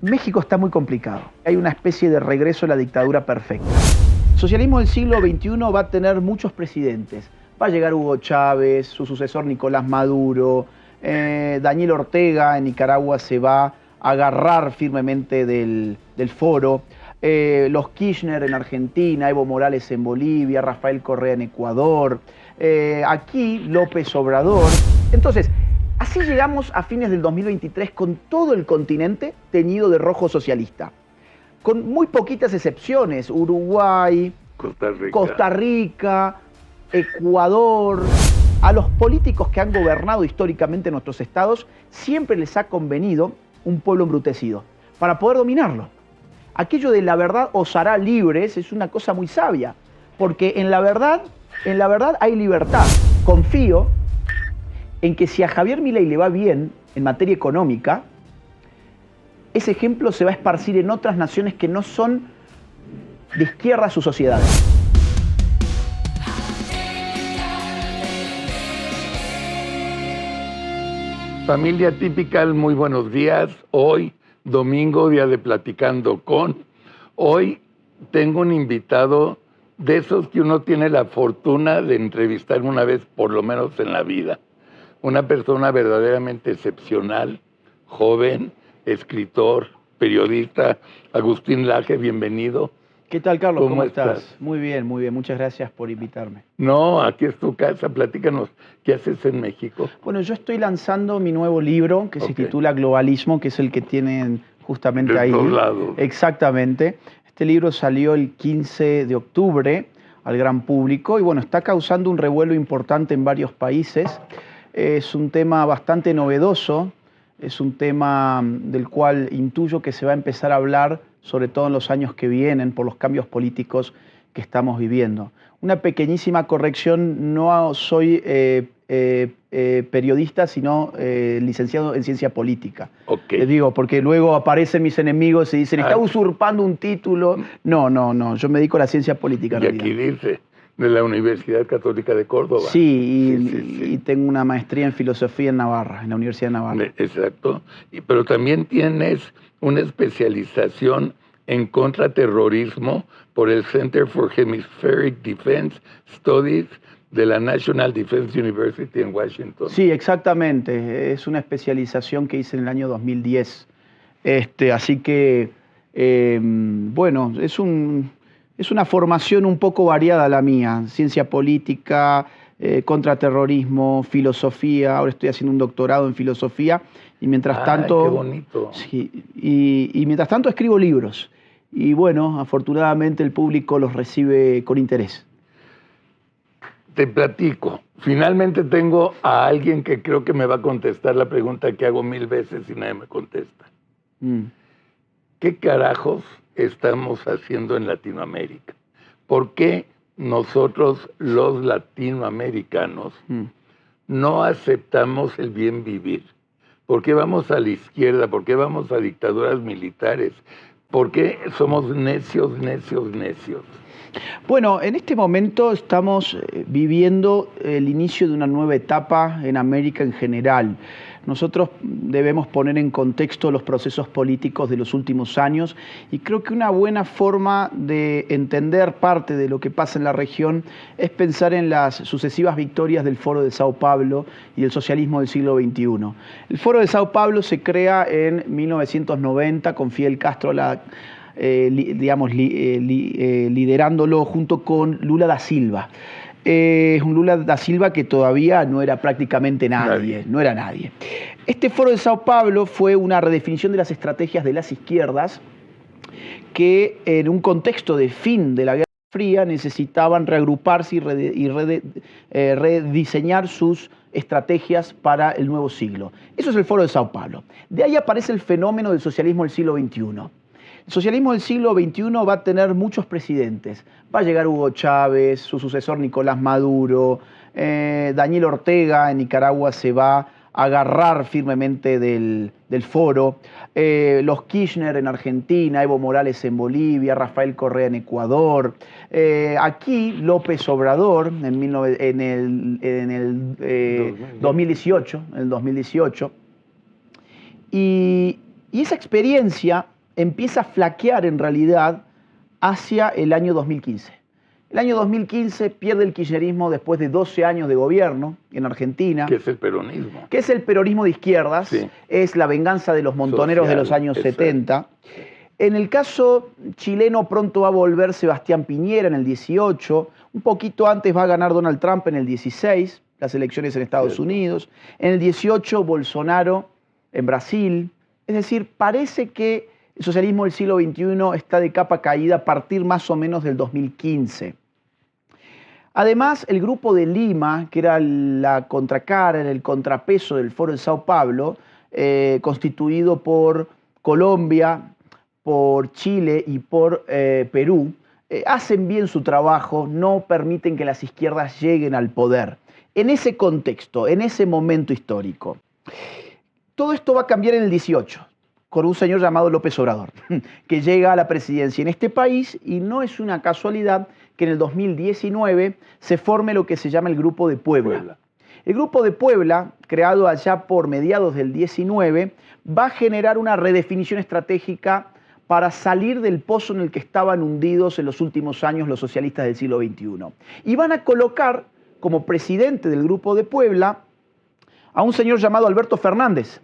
México está muy complicado. Hay una especie de regreso a la dictadura perfecta. El socialismo del siglo XXI va a tener muchos presidentes. Va a llegar Hugo Chávez, su sucesor Nicolás Maduro, Daniel Ortega en Nicaragua se va a agarrar firmemente del foro, los Kirchner en Argentina, Evo Morales en Bolivia, Rafael Correa en Ecuador, aquí López Obrador. Entonces, así llegamos a fines del 2023 con todo el continente teñido de rojo socialista, con muy poquitas excepciones: Uruguay, Costa Rica, Ecuador. A los políticos que han gobernado históricamente nuestros estados siempre les ha convenido un pueblo embrutecido para poder dominarlo. Aquello de la verdad os hará libres es una cosa muy sabia, porque en la verdad hay libertad. Confío en que si a Javier Milei le va bien en materia económica, ese ejemplo se va a esparcir en otras naciones que no son de izquierda a sus sociedades. Familia Típica, muy buenos días. Hoy, domingo, día de Platicando con. Hoy tengo un invitado de esos que uno tiene la fortuna de entrevistar una vez por lo menos en la vida. Una persona verdaderamente excepcional, joven, escritor, periodista. Agustín Laje, bienvenido. ¿Qué tal, Carlos? ¿Cómo estás? Muy bien, muy bien. Muchas gracias por invitarme. No, aquí es tu casa. Platícanos, ¿qué haces en México? Bueno, yo estoy lanzando mi nuevo libro que se titula Globalismo, que es el que tienen justamente ahí. De todos lados. Exactamente. Este libro salió el 15 de octubre al gran público y bueno, está causando un revuelo importante en varios países. Es un tema bastante novedoso, es un tema del cual intuyo que se va a empezar a hablar sobre todo en los años que vienen, por los cambios políticos que estamos viviendo. Una pequeñísima corrección: no soy periodista, sino licenciado en ciencia política. Les digo, porque luego aparecen mis enemigos y dicen, está usurpando un título. No, yo me dedico a la ciencia política. Y aquí dice, de la Universidad Católica de Córdoba. Sí, y tengo una maestría en filosofía en Navarra, en la Universidad de Navarra. Exacto, pero también tienes una especialización en contraterrorismo por el Center for Hemispheric Defense Studies de la National Defense University en Washington. Sí, exactamente. Es una especialización que hice en el año 2010. Así que, bueno, es una formación un poco variada la mía. Ciencia política, contraterrorismo, filosofía. Ahora estoy haciendo un doctorado en filosofía. Y mientras tanto, qué bonito. Sí, y mientras tanto escribo libros. Y bueno, afortunadamente el público los recibe con interés. Te platico. Finalmente tengo a alguien que creo que me va a contestar la pregunta que hago 1000 veces y nadie me contesta. ¿Qué carajos estamos haciendo en Latinoamérica? ¿Por qué nosotros, los latinoamericanos, no aceptamos el bien vivir? ¿Por qué vamos a la izquierda? ¿Por qué vamos a dictaduras militares? ¿Por qué somos necios? Bueno, en este momento estamos viviendo el inicio de una nueva etapa en América en general. Nosotros debemos poner en contexto los procesos políticos de los últimos años y creo que una buena forma de entender parte de lo que pasa en la región es pensar en las sucesivas victorias del Foro de Sao Paulo y del socialismo del siglo XXI. El Foro de Sao Paulo se crea en 1990 con Fidel Castro liderándolo junto con Lula da Silva. Es un Lula da Silva que todavía no era prácticamente nadie, no era nadie. Este Foro de Sao Paulo fue una redefinición de las estrategias de las izquierdas que en un contexto de fin de la Guerra Fría necesitaban reagruparse y rediseñar sus estrategias para el nuevo siglo. Eso es el Foro de Sao Paulo. De ahí aparece el fenómeno del socialismo del siglo XXI. El socialismo del siglo XXI va a tener muchos presidentes. Va a llegar Hugo Chávez, su sucesor Nicolás Maduro, Daniel Ortega en Nicaragua se va a agarrar firmemente del foro, los Kirchner en Argentina, Evo Morales en Bolivia, Rafael Correa en Ecuador, aquí López Obrador en el 2018. Y esa experiencia empieza a flaquear en realidad hacia el año 2015. El año 2015 pierde el kirchnerismo después de 12 años de gobierno en Argentina. ¿Qué es el peronismo? ¿Qué es el peronismo de izquierdas? Sí. Es la venganza de los montoneros de los años 70. En el caso chileno pronto va a volver Sebastián Piñera en el 18. Un poquito antes va a ganar Donald Trump en el 16, las elecciones en Estados Unidos. En el 18 Bolsonaro en Brasil. Es decir, parece que el socialismo del siglo XXI está de capa caída a partir más o menos del 2015. Además, el Grupo de Lima, que era la contracara, era el contrapeso del Foro de Sao Paulo, constituido por Colombia, por Chile y por Perú, hacen bien su trabajo, no permiten que las izquierdas lleguen al poder. En ese contexto, en ese momento histórico. Todo esto va a cambiar en el 18, con un señor llamado López Obrador, que llega a la presidencia en este país, y no es una casualidad que en el 2019 se forme lo que se llama el Grupo de Puebla. El Grupo de Puebla, creado allá por mediados del 19, va a generar una redefinición estratégica para salir del pozo en el que estaban hundidos en los últimos años los socialistas del siglo XXI. Y van a colocar como presidente del Grupo de Puebla a un señor llamado Alberto Fernández,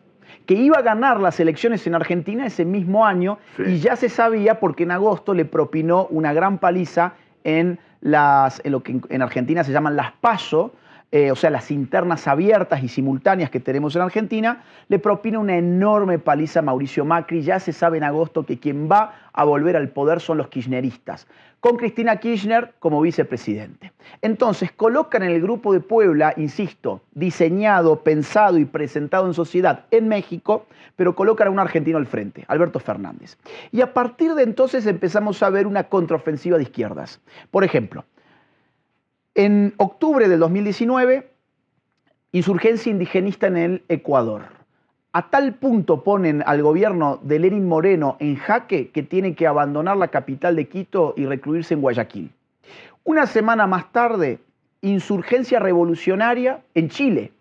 que iba a ganar las elecciones en Argentina ese mismo año, y ya se sabía porque en agosto le propinó una gran paliza en lo que en Argentina se llaman las PASO, o sea, las internas abiertas y simultáneas que tenemos en Argentina. Le propina una enorme paliza a Mauricio Macri. Ya se sabe en agosto que quien va a volver al poder son los kirchneristas, con Cristina Kirchner como vicepresidente. Entonces colocan en el Grupo de Puebla, insisto, diseñado, pensado y presentado en sociedad en México, pero colocan a un argentino al frente, Alberto Fernández. Y a partir de entonces empezamos a ver una contraofensiva de izquierdas. Por ejemplo, en octubre del 2019, insurgencia indigenista en el Ecuador. A tal punto ponen al gobierno de Lenín Moreno en jaque que tiene que abandonar la capital de Quito y recluirse en Guayaquil. Una semana más tarde, insurgencia revolucionaria en Chile.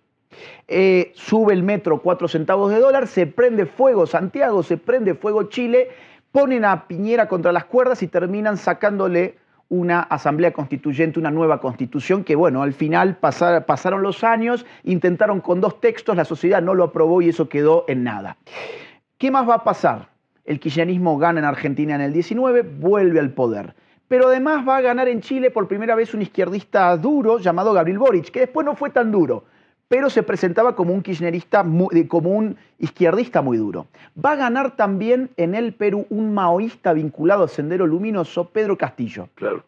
Sube el metro 4 centavos de dólar, se prende fuego Santiago, se prende fuego Chile, ponen a Piñera contra las cuerdas y terminan sacándole una asamblea constituyente, una nueva constitución que, bueno, al final pasaron los años, intentaron con 2 textos, la sociedad no lo aprobó y eso quedó en nada. ¿Qué más va a pasar? El kirchnerismo gana en Argentina en el 19, vuelve al poder. Pero además va a ganar en Chile por primera vez un izquierdista duro llamado Gabriel Boric, que después no fue tan duro, pero se presentaba como un kirchnerista, como un izquierdista muy duro. Va a ganar también en el Perú un maoísta vinculado a Sendero Luminoso, Pedro Castillo. Claro.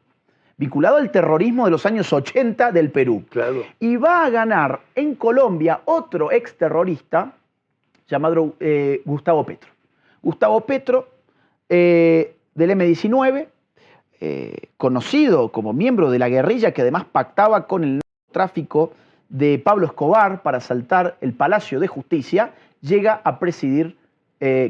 Vinculado al terrorismo de los años 80 del Perú. Claro. Y va a ganar en Colombia otro exterrorista llamado Gustavo Petro. Gustavo Petro, del M-19, conocido como miembro de la guerrilla que además pactaba con el narcotráfico de Pablo Escobar para asaltar el Palacio de Justicia, llega a presidir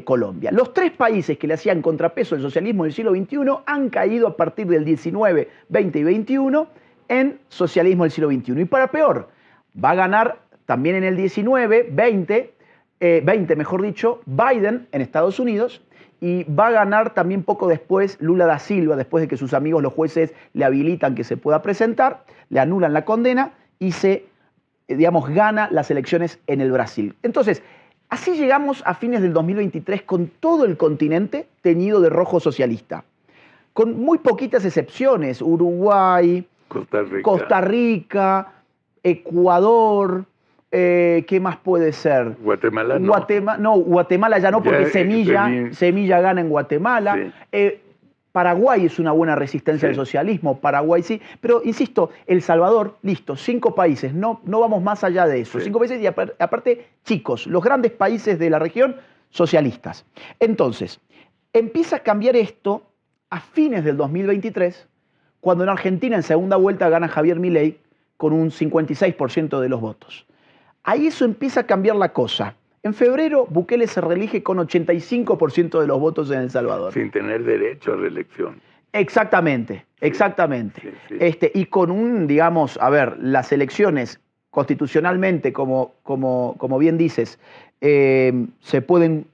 Colombia. Los 3 países que le hacían contrapeso al socialismo del siglo XXI han caído a partir del 19, 20 y 21 en socialismo del siglo XXI. Y para peor, va a ganar también en el 19, 20 mejor dicho, Biden en Estados Unidos, y va a ganar también poco después Lula da Silva, después de que sus amigos los jueces le habilitan que se pueda presentar, le anulan la condena y gana las elecciones en el Brasil. Entonces, así llegamos a fines del 2023 con todo el continente teñido de rojo socialista. Con muy poquitas excepciones, Uruguay, Costa Rica, Ecuador, ¿qué más puede ser? Guatemala no. Guatemala ya no, porque Semilla gana en Guatemala. Sí. Paraguay es una buena resistencia al socialismo, Paraguay sí, pero insisto, El Salvador, listo, 5 países, no vamos más allá de eso, 5 países y aparte chicos, los grandes países de la región socialistas. Entonces, empieza a cambiar esto a fines del 2023, cuando en Argentina en segunda vuelta gana Javier Milei con un 56% de los votos. Ahí eso empieza a cambiar la cosa. En febrero, Bukele se reelige con 85% de los votos en El Salvador. Sin tener derecho a reelección. Exactamente, exactamente. Sí, sí. Y con las elecciones constitucionalmente, como bien dices, se pueden,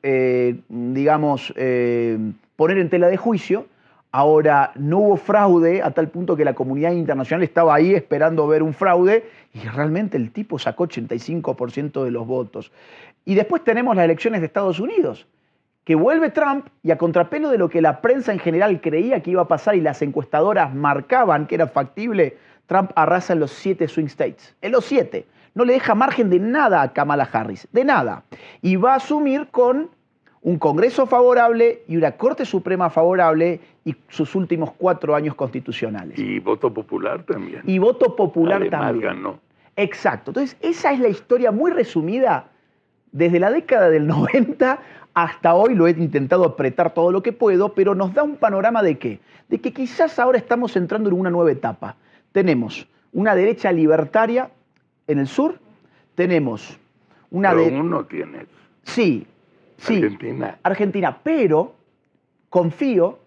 digamos, poner en tela de juicio. Ahora, no hubo fraude a tal punto que la comunidad internacional estaba ahí esperando ver un fraude y realmente el tipo sacó 85% de los votos. Y después tenemos las elecciones de Estados Unidos, que vuelve Trump y a contrapelo de lo que la prensa en general creía que iba a pasar y las encuestadoras marcaban que era factible, Trump arrasa en los 7 swing states. En los 7. No le deja margen de nada a Kamala Harris, de nada. Y va a asumir con un Congreso favorable y una Corte Suprema favorable y sus últimos 4 años constitucionales. Y voto popular también. Y voto popular Además, también. ganó. Exacto. Entonces, esa es la historia muy resumida desde la década del 90 hasta hoy. Lo he intentado apretar todo lo que puedo, pero nos da un panorama de qué? De que quizás ahora estamos entrando en una nueva etapa. Tenemos una derecha libertaria en el sur, tenemos una... Pero uno tiene. Sí, sí. Argentina. Argentina, pero confío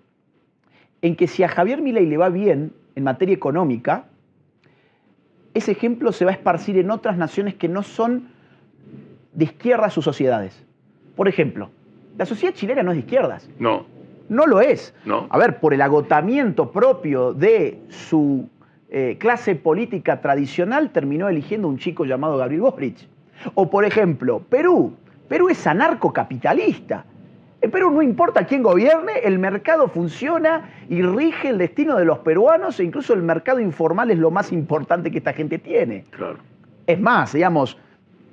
en que si a Javier Milei le va bien en materia económica, ese ejemplo se va a esparcir en otras naciones que no son de izquierda sus sociedades. Por ejemplo, la sociedad chilena no es de izquierdas. No. No lo es. No. A ver, por el agotamiento propio de su clase política tradicional, terminó eligiendo un chico llamado Gabriel Boric. O, por ejemplo, Perú. Perú es anarcocapitalista. En Perú no importa quién gobierne, el mercado funciona y rige el destino de los peruanos, e incluso el mercado informal es lo más importante que esta gente tiene. Claro. Es más, digamos,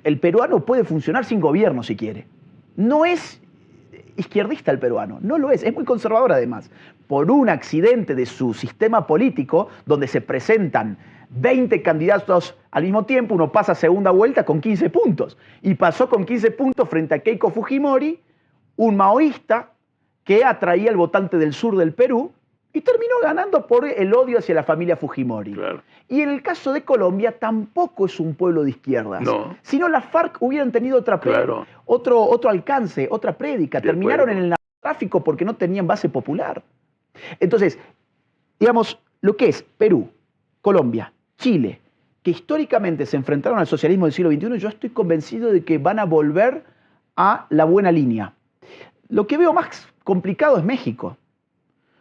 el peruano puede funcionar sin gobierno si quiere. No es izquierdista el peruano, no lo es muy conservador además. Por un accidente de su sistema político, donde se presentan 20 candidatos al mismo tiempo, uno pasa a segunda vuelta con 15 puntos. Y pasó con 15 puntos frente a Keiko Fujimori, un maoísta que atraía al votante del sur del Perú y terminó ganando por el odio hacia la familia Fujimori. Claro. Y en el caso de Colombia tampoco es un pueblo de izquierdas. No. Si no, las FARC hubieran tenido Claro. otro alcance, otra prédica. De Terminaron acuerdo. en el narcotráfico porque no tenían base popular. Entonces, digamos, lo que es Perú, Colombia, Chile, que históricamente se enfrentaron al socialismo del siglo XXI, yo estoy convencido de que van a volver a la buena línea. Lo que veo más complicado es México.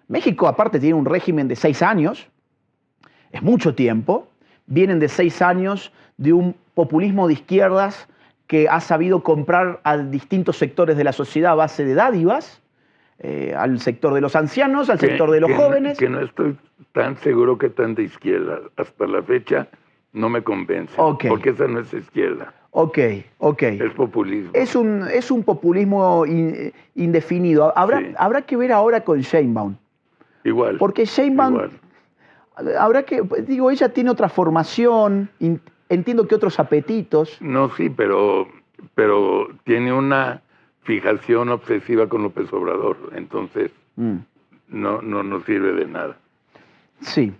México, aparte, tiene un régimen de 6 años, es mucho tiempo, vienen de 6 años de un populismo de izquierdas que ha sabido comprar a distintos sectores de la sociedad a base de dádivas, al sector de los ancianos, al sector de los jóvenes. Que no estoy tan seguro que tan de izquierda. Hasta la fecha no me convence. Okay. Porque esa no es izquierda. Ok. Es populismo. Es un populismo indefinido. Sí. Habrá que ver ahora con Sheinbaum. Igual. Porque Sheinbaum, habrá que, digo, ella tiene otra formación, entiendo que otros apetitos. No, sí, pero tiene una fijación obsesiva con López Obrador. Entonces, no sirve de nada. Sí.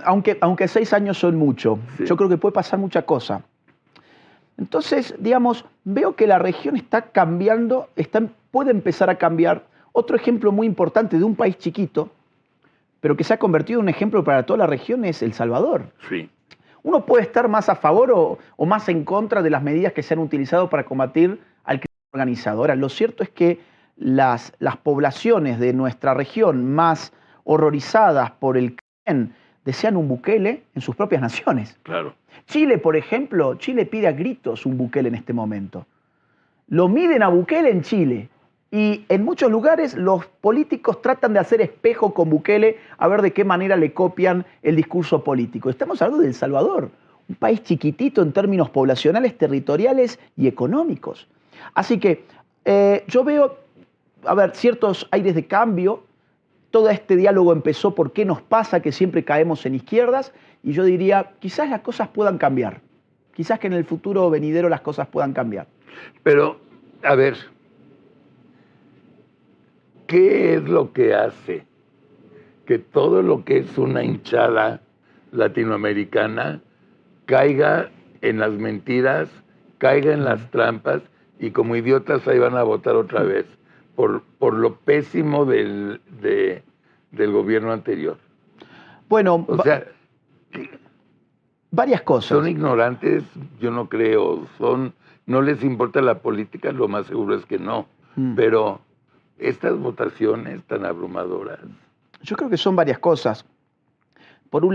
Aunque 6 años son mucho, Sí. yo creo que puede pasar mucha cosa. Entonces, digamos, veo que la región está cambiando, puede empezar a cambiar. Otro ejemplo muy importante de un país chiquito, pero que se ha convertido en un ejemplo para toda la región, es El Salvador. Sí. Uno puede estar más a favor o más en contra de las medidas que se han utilizado para combatir al crimen organizado. Ahora, lo cierto es que las poblaciones de nuestra región más horrorizadas por el crimen desean un Bukele en sus propias naciones. Claro. Chile, por ejemplo, Chile pide a gritos un Bukele en este momento. Lo miden a Bukele en Chile. Y en muchos lugares los políticos tratan de hacer espejo con Bukele a ver de qué manera le copian el discurso político. Estamos hablando de El Salvador, un país chiquitito en términos poblacionales, territoriales y económicos. Así que yo veo, ciertos aires de cambio. Todo este diálogo empezó por qué nos pasa que siempre caemos en izquierdas, y yo diría, quizás las cosas puedan cambiar. Quizás que en el futuro venidero las cosas puedan cambiar. Pero, a ver, ¿qué es lo que hace que todo lo que es una hinchada latinoamericana caiga en las mentiras, caiga en las trampas y como idiotas ahí van a votar otra vez por lo pésimo del gobierno anterior? Bueno, o sea, Varias cosas. Son ignorantes, yo no creo, no les importa la política, lo más seguro es que no. Pero estas votaciones tan abrumadoras. Yo creo que son varias cosas. Por un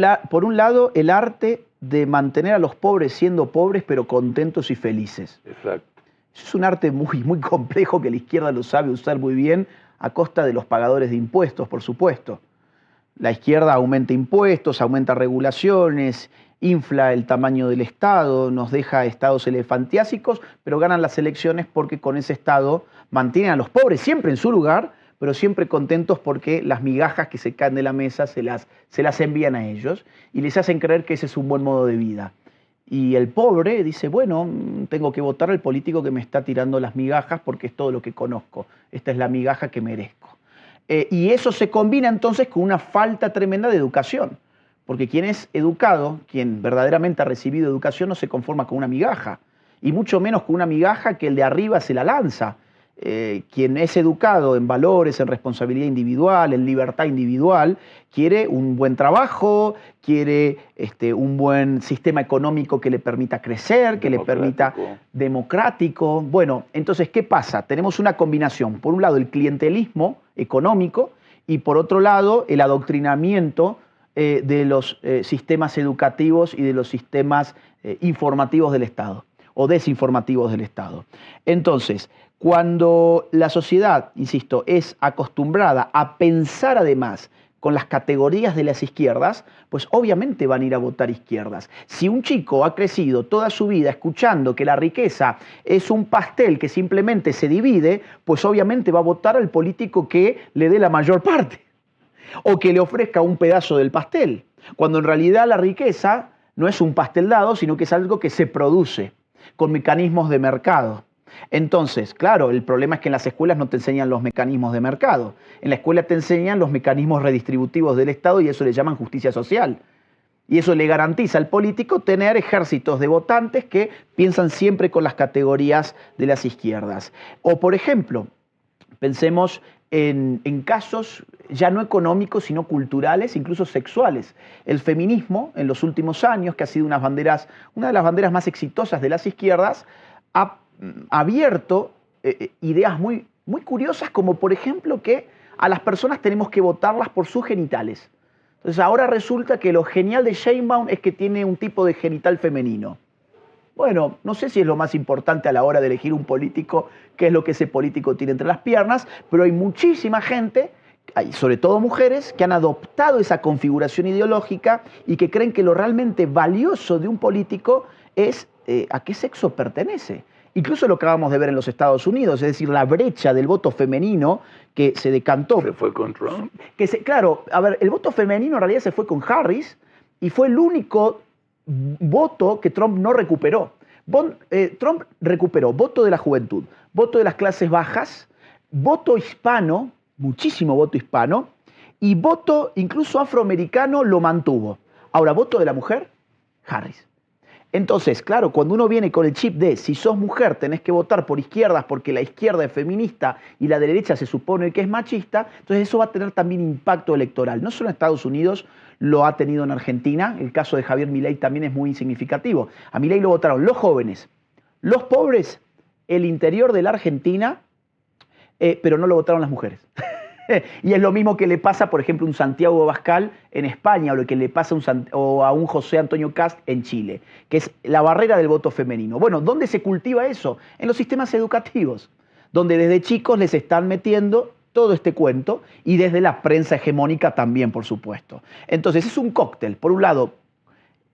lado, el arte de mantener a los pobres siendo pobres, pero contentos y felices. Exacto. Eso es un arte muy complejo que la izquierda lo sabe usar muy bien a costa de los pagadores de impuestos, por supuesto. La izquierda aumenta impuestos, aumenta regulaciones, infla el tamaño del Estado, nos deja estados elefantiásicos, pero ganan las elecciones porque con ese Estado mantienen a los pobres siempre en su lugar, pero siempre contentos porque las migajas que se caen de la mesa se las envían a ellos y les hacen creer que ese es un buen modo de vida. Y el pobre dice, bueno, tengo que votar al político que me está tirando las migajas porque es todo lo que conozco. Esta es la migaja que merezco. Y eso se combina entonces con una falta tremenda de educación. Porque quien es educado, quien verdaderamente ha recibido educación, no se conforma con una migaja. Y mucho menos con una migaja que el de arriba se la lanza. Quien es educado en valores, en responsabilidad individual, en libertad individual, quiere un buen trabajo, quiere un buen sistema económico que le permita crecer, que le permita democrático. Bueno, entonces, ¿qué pasa? Tenemos una combinación. Por un lado, el clientelismo económico y por otro lado, el adoctrinamiento de los sistemas educativos y de los sistemas informativos del Estado o desinformativos del Estado. Entonces, cuando la sociedad, insisto, es acostumbrada a pensar además con las categorías de las izquierdas, pues obviamente van a ir a votar izquierdas. Si un chico ha crecido toda su vida escuchando que la riqueza es un pastel que simplemente se divide, pues obviamente va a votar al político que le dé la mayor parte o que le ofrezca un pedazo del pastel, cuando en realidad la riqueza no es un pastel dado, sino que es algo que se produce con mecanismos de mercado. Entonces, claro, el problema es que en las escuelas no te enseñan los mecanismos de mercado. En la escuela te enseñan los mecanismos redistributivos del Estado y eso le llaman justicia social. Y eso le garantiza al político tener ejércitos de votantes que piensan siempre con las categorías de las izquierdas. O, por ejemplo, pensemos en casos ya no económicos, sino culturales, incluso sexuales. El feminismo, en los últimos años, que ha sido una de las banderas más exitosas de las izquierdas, ha abierto ideas muy curiosas, como por ejemplo que a las personas tenemos que votarlas por sus genitales. Entonces ahora resulta que lo genial de Sheinbaum es que tiene un tipo de genital femenino. Bueno, no sé si es lo más importante a la hora de elegir un político, qué es lo que ese político tiene entre las piernas, pero hay muchísima gente, sobre todo mujeres, que han adoptado esa configuración ideológica y que creen que lo realmente valioso de un político es a qué sexo pertenece. Incluso lo que acabamos de ver en los Estados Unidos, es decir, la brecha del voto femenino que se decantó. ¿Se fue con Trump? Claro, a ver, el voto femenino en realidad se fue con Harris y fue el único voto que Trump no recuperó. Trump recuperó voto de la juventud, voto de las clases bajas, voto hispano, muchísimo voto hispano, y voto incluso afroamericano lo mantuvo. Ahora, voto de la mujer, Harris. Entonces, claro, cuando uno viene con el chip de si sos mujer tenés que votar por izquierdas porque la izquierda es feminista y la derecha se supone que es machista, entonces eso va a tener también impacto electoral. No solo en Estados Unidos, lo ha tenido en Argentina, el caso de Javier Milei también es muy significativo. A Milei lo votaron los jóvenes, los pobres, el interior de la Argentina, pero no lo votaron las mujeres. Y es lo mismo que le pasa, por ejemplo, a un Santiago Abascal en España o lo que le pasa a un José Antonio Kast en Chile, que es la barrera del voto femenino. Bueno, ¿dónde se cultiva eso? En los sistemas educativos, donde desde chicos les están metiendo todo este cuento y desde la prensa hegemónica también, por supuesto. Entonces es un cóctel. Por un lado,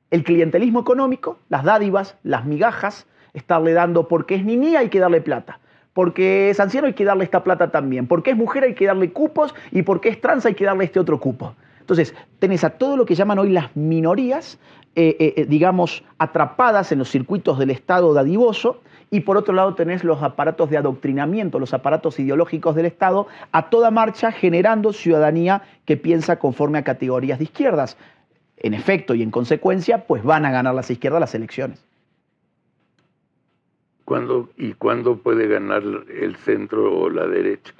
el clientelismo económico, las dádivas, las migajas, estarle dando porque es niña hay que darle plata. Porque es anciano hay que darle esta plata también. Porque es mujer hay que darle cupos y porque es trans hay que darle este otro cupo. Entonces, tenés a todo lo que llaman hoy las minorías, digamos, atrapadas en los circuitos del Estado dadivoso, y por otro lado tenés los aparatos de adoctrinamiento, los aparatos ideológicos del Estado, a toda marcha generando ciudadanía que piensa conforme a categorías de izquierdas. En efecto y en consecuencia, pues van a ganar las izquierdas las elecciones. ¿Cuándo puede ganar el centro o la derecha?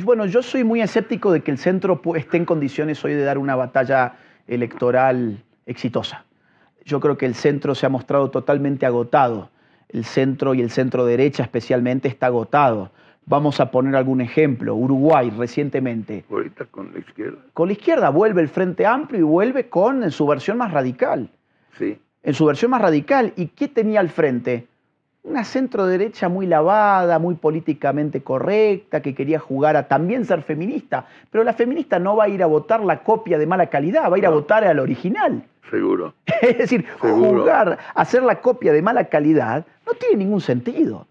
Bueno, yo soy muy escéptico de que el centro esté en condiciones hoy de dar una batalla electoral exitosa. yo creo que el centro se ha mostrado totalmente agotado. El centro y el centro derecha especialmente está agotado. Vamos a poner algún ejemplo. Uruguay recientemente. Ahorita con la izquierda. Con la izquierda vuelve el Frente Amplio y vuelve en su versión más radical. Sí. En su versión más radical. ¿Y qué tenía al frente? Una centro derecha muy lavada, muy políticamente correcta, que quería jugar a también ser feminista. Pero la feminista no va a ir a votar la copia de mala calidad, va a ir a votar al original. Seguro. Es decir, Seguro. jugar, hacer la copia de mala calidad no tiene ningún sentido.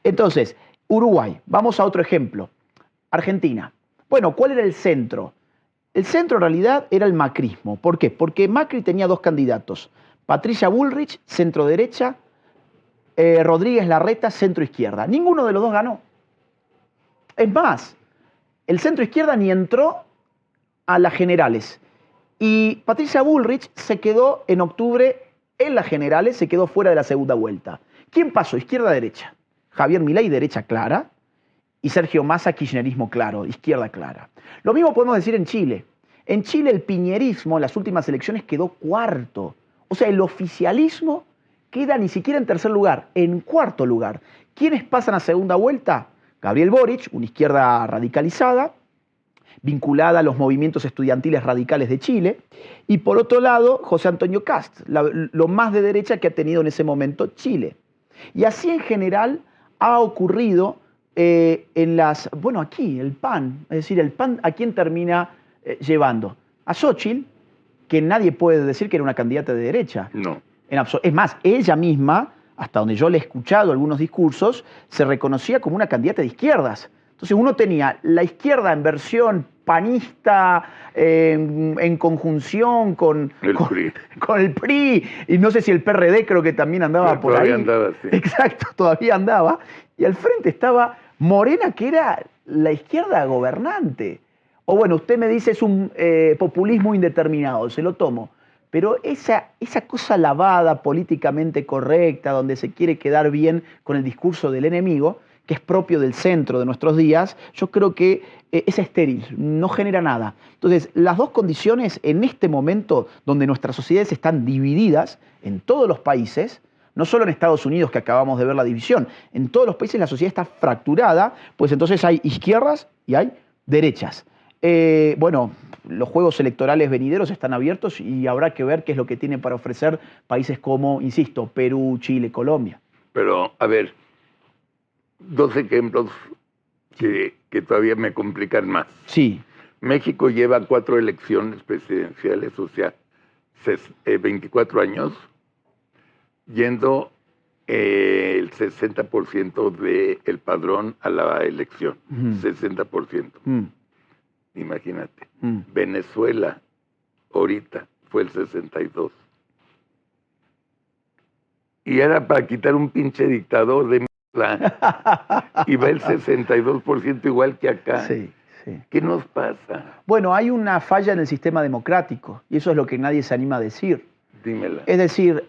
Entonces, Uruguay, vamos a otro ejemplo. Argentina. Bueno, ¿cuál era el centro? El centro en realidad era el macrismo. ¿Por qué? Porque Macri tenía dos candidatos. Patricia Bullrich, centro derecha, Rodríguez Larreta, centro izquierda. Ninguno de los dos ganó. Es más, el centro izquierda ni entró a las generales. Y Patricia Bullrich se quedó en octubre en las generales, se quedó fuera de la segunda vuelta. ¿Quién pasó? Izquierda-derecha. Javier Milei, derecha clara, y Sergio Massa, kirchnerismo claro, izquierda clara. Lo mismo podemos decir en Chile. En Chile el piñerismo en las últimas elecciones quedó cuarto. O sea, el oficialismo queda ni siquiera en tercer lugar, en cuarto lugar. ¿Quiénes pasan a segunda vuelta? Gabriel Boric, una izquierda radicalizada, vinculada a los movimientos estudiantiles radicales de Chile, y por otro lado, José Antonio Kast, lo más de derecha que ha tenido en ese momento Chile. Y así en general ha ocurrido bueno, aquí, el PAN, es decir, el PAN, ¿a quién termina llevando? A Xóchitl, que nadie puede decir que era una candidata de derecha. No. Es más, ella misma, hasta donde yo le he escuchado algunos discursos, se reconocía como una candidata de izquierdas. Entonces uno tenía la izquierda en versión panista, en conjunción con el PRI, y no sé si el PRD creo que también andaba por ahí. Todavía andaba, sí. Exacto, todavía andaba. Y al frente estaba Morena, que era la izquierda gobernante. O bueno, usted me dice es un populismo indeterminado, se lo tomo. Pero esa cosa lavada, políticamente correcta, donde se quiere quedar bien con el discurso del enemigo, que es propio del centro de nuestros días, yo creo que es estéril, no genera nada. Entonces, las dos condiciones en este momento donde nuestras sociedades están divididas en todos los países, no solo en Estados Unidos que acabamos de ver la división, en todos los países la sociedad está fracturada, pues entonces hay izquierdas y hay derechas. Bueno, los juegos electorales venideros están abiertos y habrá que ver qué es lo que tienen para ofrecer países como, insisto, Perú, Chile, Colombia. Pero, a ver, dos ejemplos que todavía me complican más. Sí. México lleva 4 elecciones presidenciales, o sea, 24 años, yendo el 60% del padrón a la elección. 60%. Imagínate. Venezuela, ahorita, fue el 62%. Y era para quitar un pinche dictador de mierda. Y va el 62% igual que acá. Sí, sí. ¿Qué nos pasa? Bueno, hay una falla en el sistema democrático, y eso es lo que nadie se anima a decir. Dímela. Es decir,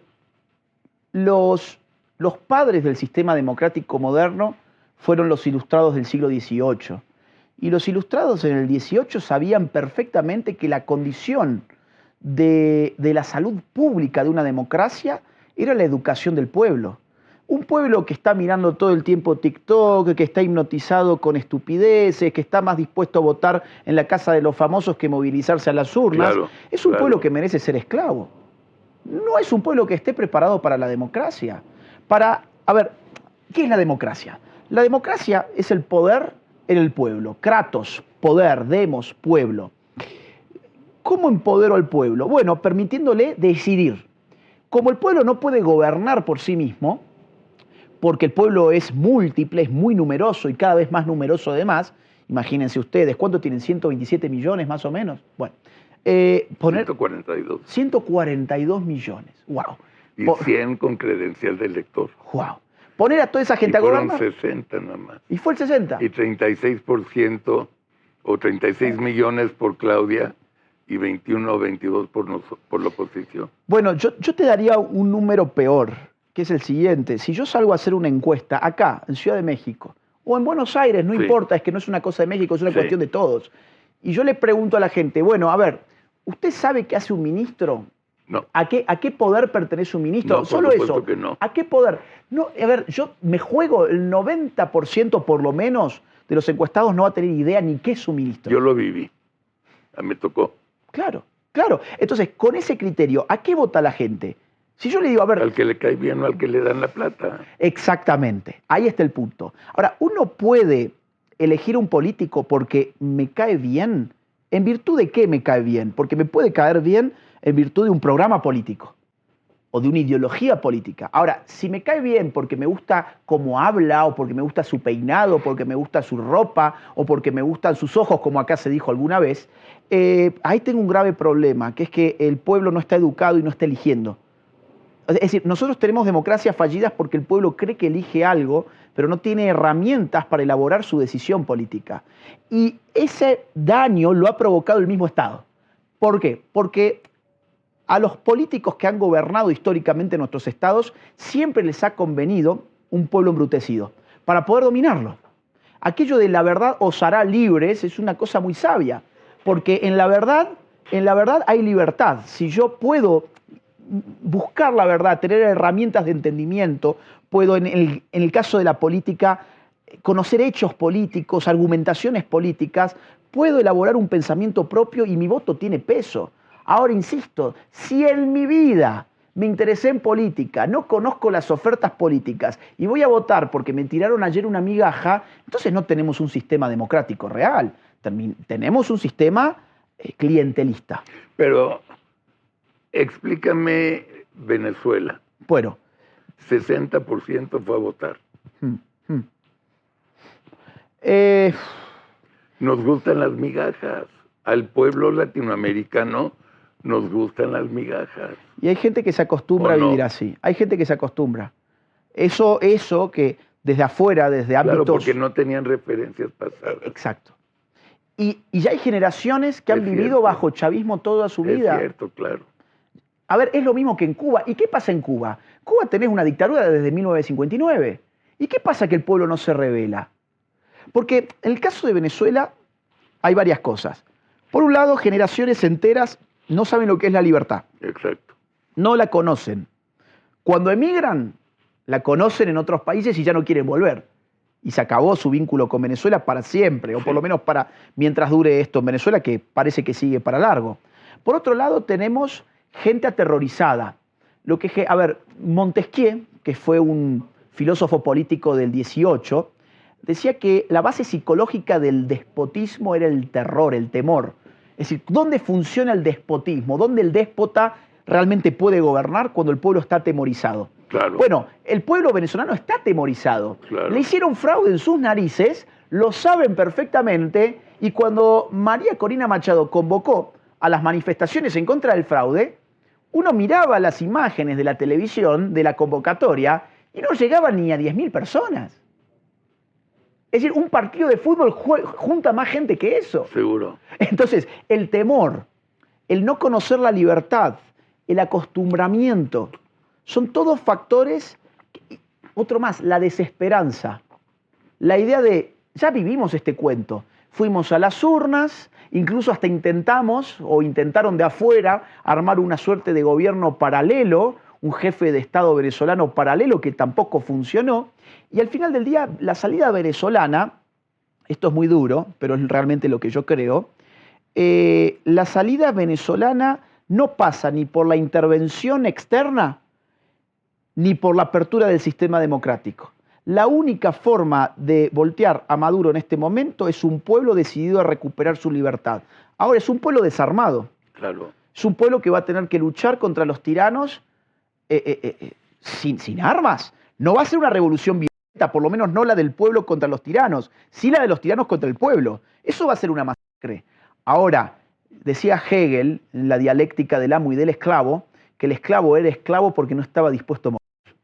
los padres del sistema democrático moderno fueron los ilustrados del siglo XVIII. Y los ilustrados en el XVIII sabían perfectamente que la condición de la salud pública de una democracia era la educación del pueblo. Un pueblo que está mirando todo el tiempo TikTok, que está hipnotizado con estupideces, que está más dispuesto a votar en la casa de los famosos que movilizarse a las urnas, es un pueblo que merece ser esclavo. No es un pueblo que esté preparado para la democracia. A ver, ¿qué es la democracia? La democracia es el poder en el pueblo. Kratos, poder, demos, pueblo. ¿Cómo empodero al pueblo? Bueno, permitiéndole decidir. Como el pueblo no puede gobernar por sí mismo, porque el pueblo es múltiple, es muy numeroso y cada vez más numeroso además, imagínense ustedes, ¿cuánto tienen? 127 millones más o menos. Bueno, 142. 142 millones. Wow. Y 100 con credencial de elector. Wow. Poner a toda esa gente a gobernar. Fueron 60 nada más. ¿Y fue el 60? Y 36% o 36 millones por Claudia y 21 o 22 por la oposición. Bueno, yo te daría un número peor, que es el siguiente. Si yo salgo a hacer una encuesta acá, en Ciudad de México, o en Buenos Aires, no importa, es que no es una cosa de México, es una cuestión de todos. Y yo le pregunto a la gente, bueno, a ver, ¿usted sabe qué hace un ministro No. ¿A qué poder pertenece un ministro? No, Solo por supuesto eso. que no. ¿A qué poder? No, a ver, yo me juego el 90% por lo menos de los encuestados no va a tener idea ni qué es un ministro. Yo lo viví. A mí me tocó. Claro, claro. Entonces, con ese criterio, ¿a qué vota la gente? Si yo le digo, a ver... Al que le cae bien o al que le dan la plata. Exactamente, ahí está el punto. Ahora, uno puede elegir un político porque me cae bien. ¿En virtud de qué me cae bien? Porque me puede caer bien en virtud de un programa político o de una ideología política. Ahora, si me cae bien porque me gusta cómo habla, o porque me gusta su peinado, porque me gusta su ropa, o porque me gustan sus ojos, como acá se dijo alguna vez, ahí tengo un grave problema, que es que el pueblo no está educado y no está eligiendo. Es decir, nosotros tenemos democracias fallidas porque el pueblo cree que elige algo, pero no tiene herramientas para elaborar su decisión política. Y ese daño lo ha provocado el mismo Estado. ¿Por qué? Porque a los políticos que han gobernado históricamente nuestros estados siempre les ha convenido un pueblo embrutecido para poder dominarlo. Aquello de la verdad os hará libres es una cosa muy sabia, porque en la verdad hay libertad. Si yo puedo buscar la verdad, tener herramientas de entendimiento, puedo en el caso de la política conocer hechos políticos, argumentaciones políticas, puedo elaborar un pensamiento propio y mi voto tiene peso. Ahora insisto, si en mi vida me interesé en política, no conozco las ofertas políticas y voy a votar porque me tiraron ayer una migaja, entonces no tenemos un sistema democrático real, tenemos un sistema clientelista. Pero explícame Venezuela. Bueno. 60% fue a votar. Nos gustan las migajas. Al pueblo latinoamericano nos gustan las migajas. Y hay gente que se acostumbra a vivir así. Hay gente que se acostumbra. Eso que desde afuera, desde ámbitos... Claro, porque no tenían referencias pasadas. Exacto. Y ya hay generaciones que han vivido bajo chavismo toda su vida. Es cierto, claro. A ver, es lo mismo que en Cuba. ¿Y qué pasa en Cuba? Cuba tenés una dictadura desde 1959. ¿Y qué pasa que el pueblo no se rebela? Porque en el caso de Venezuela hay varias cosas. Por un lado, generaciones enteras no saben lo que es la libertad. Exacto. No la conocen. Cuando emigran, la conocen en otros países y ya no quieren volver. Y se acabó su vínculo con Venezuela para siempre, o por lo menos para mientras dure esto en Venezuela, que parece que sigue para largo. Por otro lado, tenemos gente aterrorizada. A ver, Montesquieu, que fue un filósofo político del 18, decía que la base psicológica del despotismo era el terror, el temor. Es decir, ¿dónde funciona el despotismo? ¿Dónde el déspota realmente puede gobernar? Cuando el pueblo está atemorizado. Claro. Bueno, el pueblo venezolano está atemorizado. Claro. Le hicieron fraude en sus narices, lo saben perfectamente, y cuando María Corina Machado convocó a las manifestaciones en contra del fraude, uno miraba las imágenes de la televisión, de la convocatoria, y no llegaban ni a 10.000 personas. Es decir, un partido de fútbol junta más gente que eso. Seguro. Entonces, el temor, el no conocer la libertad, el acostumbramiento, son todos factores. Otro más, la desesperanza. La idea de, ya vivimos este cuento, fuimos a las urnas, incluso hasta intentaron de afuera armar una suerte de gobierno paralelo, un jefe de Estado venezolano paralelo que tampoco funcionó, y al final del día la salida venezolana, esto es muy duro, pero es realmente lo que yo creo, la salida venezolana no pasa ni por la intervención externa, ni por la apertura del sistema democrático. La única forma de voltear a Maduro en este momento es un pueblo decidido a recuperar su libertad. Ahora, es un pueblo desarmado. Claro. Es un pueblo que va a tener que luchar contra los tiranos sin armas. No va a ser una revolución violenta, por lo menos no la del pueblo contra los tiranos, sí la de los tiranos contra el pueblo. Eso va a ser una masacre. Ahora, decía Hegel, en la dialéctica del amo y del esclavo, que el esclavo era esclavo porque no estaba dispuesto a morir.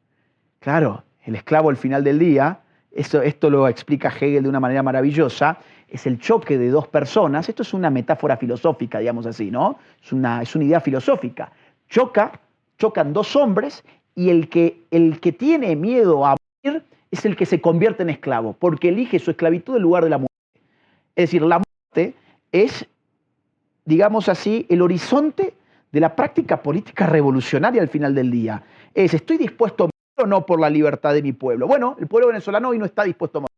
Claro, el esclavo al final del día, esto lo explica Hegel de una manera maravillosa, es el choque de dos personas. Esto es una metáfora filosófica, digamos así, ¿no? Es una idea filosófica. Chocan dos hombres y el que tiene miedo a morir es el que se convierte en esclavo, porque elige su esclavitud en lugar de la muerte. Es decir, la muerte es, digamos así, el horizonte de la práctica política revolucionaria al final del día. Es, ¿estoy dispuesto a morir o no por la libertad de mi pueblo? Bueno, el pueblo venezolano hoy no está dispuesto a morir.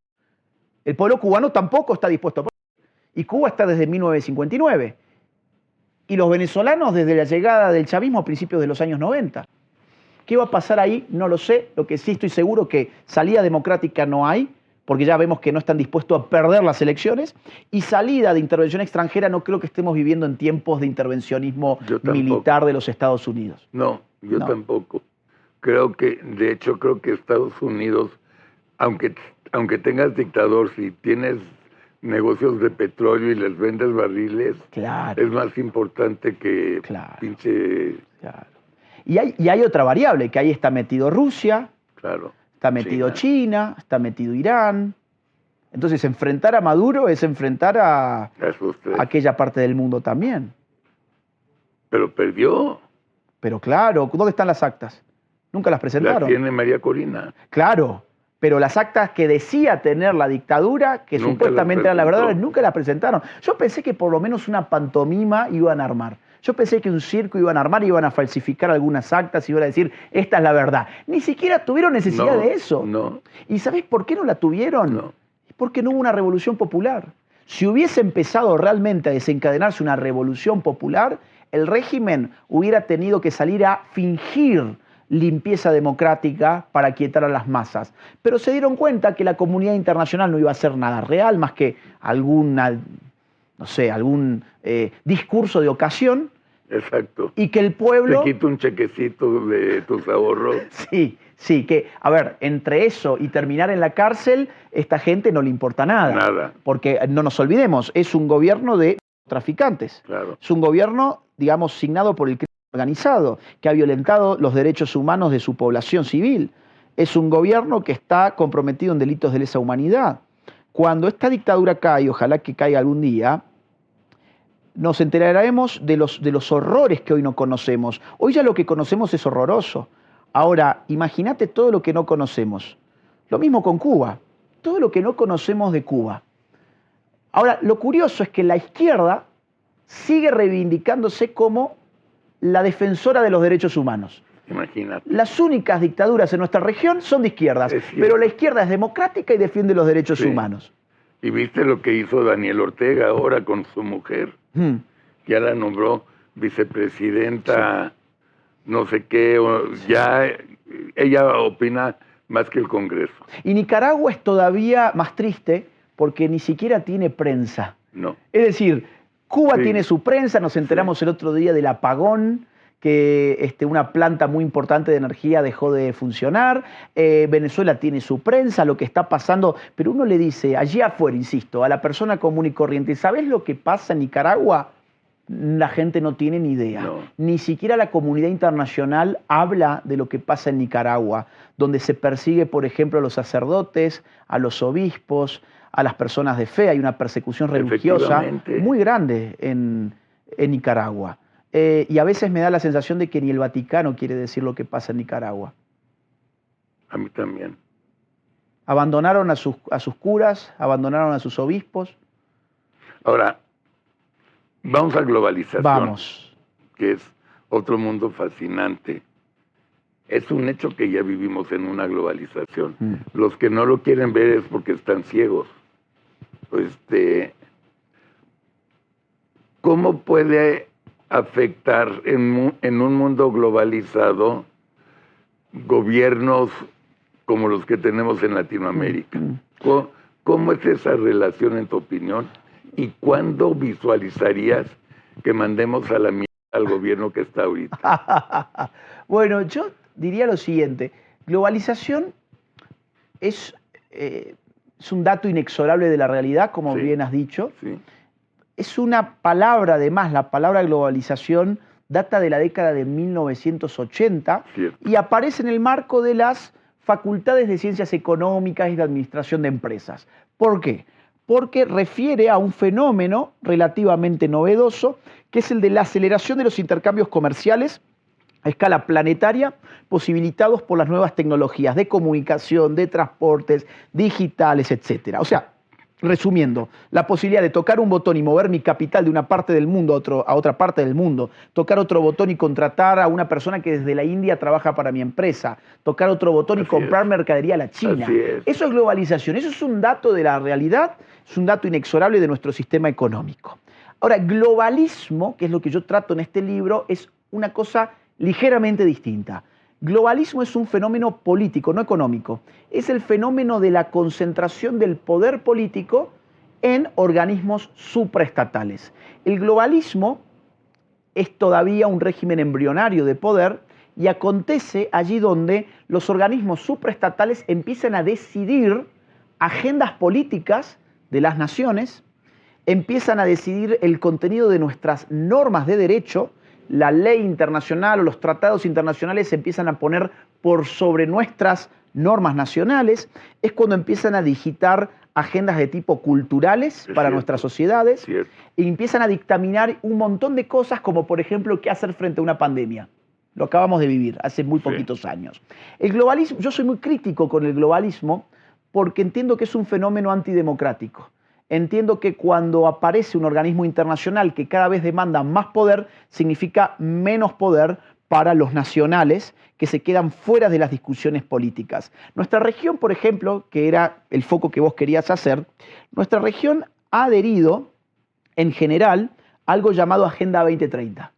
El pueblo cubano tampoco está dispuesto a morir. Y Cuba está desde 1959. Y los venezolanos desde la llegada del chavismo a principios de los años 90. ¿Qué va a pasar ahí? No lo sé. Lo que sí estoy seguro que salida democrática no hay, porque ya vemos que no están dispuestos a perder las elecciones, y salida de intervención extranjera no creo que estemos viviendo en tiempos de intervencionismo militar de los Estados Unidos. No, yo tampoco. Creo que, de hecho, creo que Estados Unidos, aunque tengas dictador, si tienes negocios de petróleo y les vendes barriles, claro, es más importante que pinche... Claro. Y hay otra variable, que ahí está metido Rusia, claro, está metido China, está metido Irán. Entonces, enfrentar a Maduro es enfrentar a aquella parte del mundo también. Pero perdió. Pero claro, ¿dónde están las actas? Nunca las presentaron. Las tiene María Corina. Claro, pero las actas que decía tener la dictadura, que nunca supuestamente eran la verdad, nunca las presentaron. Yo pensé que por lo menos una pantomima iban a armar. Yo pensé que un circo iban a armar, iban a falsificar algunas actas y iban a decir, esta es la verdad. Ni siquiera tuvieron necesidad de eso. No. ¿Y sabés por qué no la tuvieron? No. Porque no hubo una revolución popular. Si hubiese empezado realmente a desencadenarse una revolución popular, el régimen hubiera tenido que salir a fingir limpieza democrática para quietar a las masas. Pero se dieron cuenta que la comunidad internacional no iba a hacer nada real, más que algún discurso de ocasión. Exacto. Y que el pueblo... Te quito un chequecito de tus ahorros. Sí, que, a ver, entre eso y terminar en la cárcel, esta gente no le importa nada. Nada. Porque no nos olvidemos, es un gobierno de traficantes. Claro. Es un gobierno, digamos, signado por el crimen organizado, que ha violentado los derechos humanos de su población civil. Es un gobierno que está comprometido en delitos de lesa humanidad. Cuando esta dictadura cae, ojalá que caiga algún día, nos enteraremos de los horrores que hoy no conocemos. Hoy ya lo que conocemos es horroroso. Ahora, imagínate todo lo que no conocemos. Lo mismo con Cuba. Todo lo que no conocemos de Cuba. Ahora, lo curioso es que la izquierda sigue reivindicándose como la defensora de los derechos humanos. Imagínate. Las únicas dictaduras en nuestra región son de izquierdas, pero la izquierda es democrática y defiende los derechos humanos. ¿Y viste lo que hizo Daniel Ortega ahora con su mujer? Ya la nombró vicepresidenta, no sé qué, ya ella opina más que el Congreso. Y Nicaragua es todavía más triste porque ni siquiera tiene prensa. No. Es decir, Cuba tiene su prensa, nos enteramos el otro día del apagón, que una planta muy importante de energía dejó de funcionar, Venezuela tiene su prensa, lo que está pasando, pero uno le dice, allí afuera, insisto, a la persona común y corriente, ¿sabes lo que pasa en Nicaragua? La gente no tiene ni idea. No. Ni siquiera la comunidad internacional habla de lo que pasa en Nicaragua, donde se persigue, por ejemplo, a los sacerdotes, a los obispos, a las personas de fe. Hay una persecución religiosa muy grande en Nicaragua. Y a veces me da la sensación de que ni el Vaticano quiere decir lo que pasa en Nicaragua. A mí también. Abandonaron a sus curas, abandonaron a sus obispos. Ahora, vamos a globalización. Vamos. Que es otro mundo fascinante. Es un hecho que ya vivimos en una globalización. Los que no lo quieren ver es porque están ciegos. ¿Cómo puede afectar en un mundo globalizado gobiernos como los que tenemos en Latinoamérica? ¿Cómo es esa relación en tu opinión? ¿Y cuándo visualizarías que mandemos a la mierda al gobierno que está ahorita? Bueno, yo diría lo siguiente. Globalización es un dato inexorable de la realidad, como bien has dicho. Sí. Es una palabra, además, la palabra globalización data de la década de 1980 y aparece en el marco de las facultades de ciencias económicas y de administración de empresas. ¿Por qué? Porque refiere a un fenómeno relativamente novedoso, que es el de la aceleración de los intercambios comerciales a escala planetaria, posibilitados por las nuevas tecnologías de comunicación, de transportes, digitales, etc. O sea, Resumiendo, la posibilidad de tocar un botón y mover mi capital de una parte del mundo a otra parte del mundo, tocar otro botón y contratar a una persona que desde la India trabaja para mi empresa, tocar otro botón y comprar mercadería a la China. Eso es globalización, eso es un dato de la realidad, es un dato inexorable de nuestro sistema económico. Ahora, globalismo, que es lo que yo trato en este libro, es una cosa ligeramente distinta. Globalismo es un fenómeno político, no económico. Es el fenómeno de la concentración del poder político en organismos supraestatales. El globalismo es todavía un régimen embrionario de poder y acontece allí donde los organismos supraestatales empiezan a decidir agendas políticas de las naciones, empiezan a decidir el contenido de nuestras normas de derecho. La ley internacional o los tratados internacionales se empiezan a poner por sobre nuestras normas nacionales. Es cuando empiezan a digitar agendas de tipo culturales para nuestras sociedades y empiezan a dictaminar un montón de cosas como, por ejemplo, qué hacer frente a una pandemia. Lo acabamos de vivir hace muy poquitos años. El globalismo, yo soy muy crítico con el globalismo porque entiendo que es un fenómeno antidemocrático. Entiendo que cuando aparece un organismo internacional que cada vez demanda más poder, significa menos poder para los nacionales que se quedan fuera de las discusiones políticas. Nuestra región, por ejemplo, que era el foco que vos querías hacer, nuestra región ha adherido, en general, a algo llamado Agenda 2030.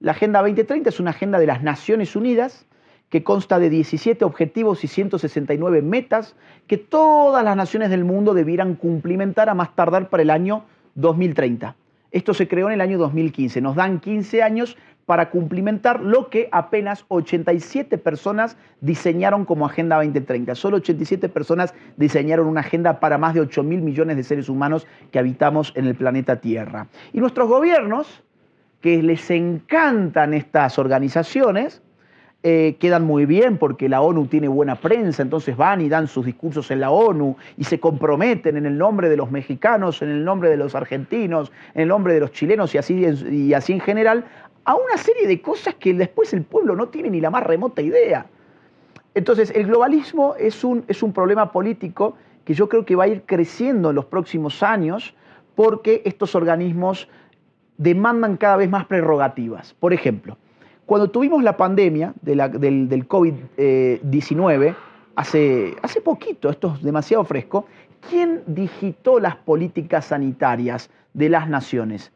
La Agenda 2030 es una agenda de las Naciones Unidas que consta de 17 objetivos y 169 metas que todas las naciones del mundo debieran cumplimentar a más tardar para el año 2030. Esto se creó en el año 2015. Nos dan 15 años para cumplimentar lo que apenas 87 personas diseñaron como Agenda 2030. Solo 87 personas diseñaron una agenda para más de 8.000 millones de seres humanos que habitamos en el planeta Tierra. Y nuestros gobiernos, que les encantan estas organizaciones, quedan muy bien porque la ONU tiene buena prensa, entonces van y dan sus discursos en la ONU y se comprometen en el nombre de los mexicanos, en el nombre de los argentinos, en el nombre de los chilenos y así en general, a una serie de cosas que después el pueblo no tiene ni la más remota idea. Entonces, el globalismo es un problema político que yo creo que va a ir creciendo en los próximos años porque estos organismos demandan cada vez más prerrogativas. Por ejemplo, cuando tuvimos la pandemia del COVID-19, hace poquito, esto es demasiado fresco, ¿quién digitó las políticas sanitarias de las naciones?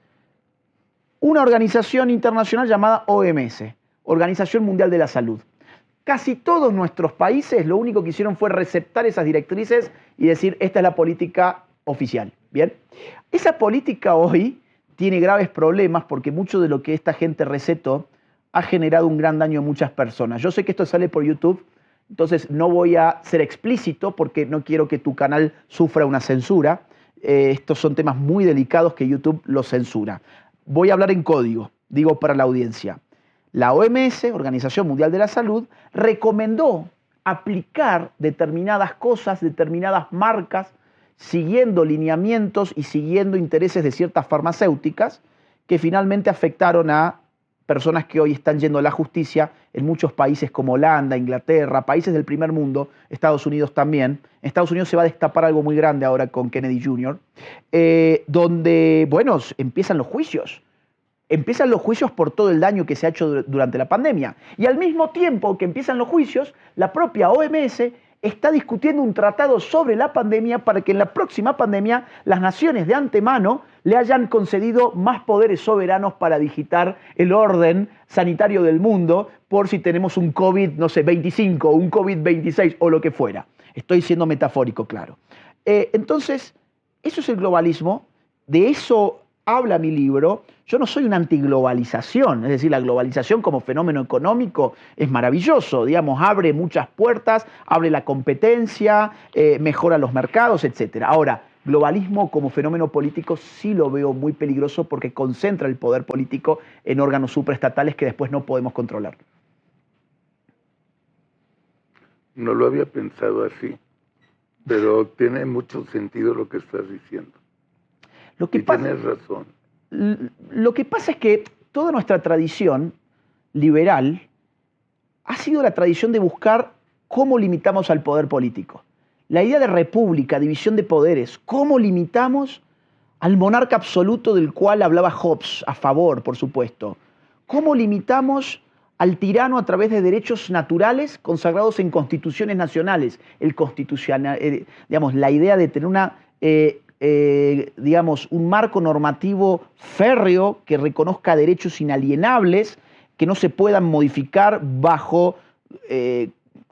Una organización internacional llamada OMS, Organización Mundial de la Salud. Casi todos nuestros países lo único que hicieron fue receptar esas directrices y decir, esta es la política oficial. ¿Bien? Esa política hoy tiene graves problemas porque mucho de lo que esta gente recetó ha generado un gran daño a muchas personas. Yo sé que esto sale por YouTube, entonces no voy a ser explícito porque no quiero que tu canal sufra una censura. Estos son temas muy delicados que YouTube los censura. Voy a hablar en código, digo para la audiencia. La OMS, Organización Mundial de la Salud, recomendó aplicar determinadas cosas, determinadas marcas, siguiendo lineamientos y siguiendo intereses de ciertas farmacéuticas que finalmente afectaron a personas que hoy están yendo a la justicia en muchos países como Holanda, Inglaterra, países del primer mundo, Estados Unidos también. En Estados Unidos se va a destapar algo muy grande ahora con Kennedy Jr., donde, bueno, empiezan los juicios. Empiezan los juicios por todo el daño que se ha hecho durante la pandemia. Y al mismo tiempo que empiezan los juicios, la propia OMS está discutiendo un tratado sobre la pandemia para que en la próxima pandemia las naciones de antemano le hayan concedido más poderes soberanos para digitar el orden sanitario del mundo por si tenemos un COVID, no sé, 25 o un COVID 26 o lo que fuera. Estoy siendo metafórico, claro. Entonces, eso es el globalismo, de eso habla mi libro. Yo no soy una antiglobalización, es decir, la globalización como fenómeno económico es maravilloso, digamos, abre muchas puertas, abre la competencia, mejora los mercados, etc. Ahora, globalismo como fenómeno político sí lo veo muy peligroso porque concentra el poder político en órganos supraestatales que después no podemos controlar. No lo había pensado así, pero tiene mucho sentido lo que estás diciendo. Tienes razón. Lo que pasa es que toda nuestra tradición liberal ha sido la tradición de buscar cómo limitamos al poder político. La idea de república, división de poderes, ¿cómo limitamos al monarca absoluto del cual hablaba Hobbes, a favor, por supuesto? ¿Cómo limitamos al tirano a través de derechos naturales consagrados en constituciones nacionales? Digamos, la idea de tener un marco normativo férreo que reconozca derechos inalienables que no se puedan modificar bajo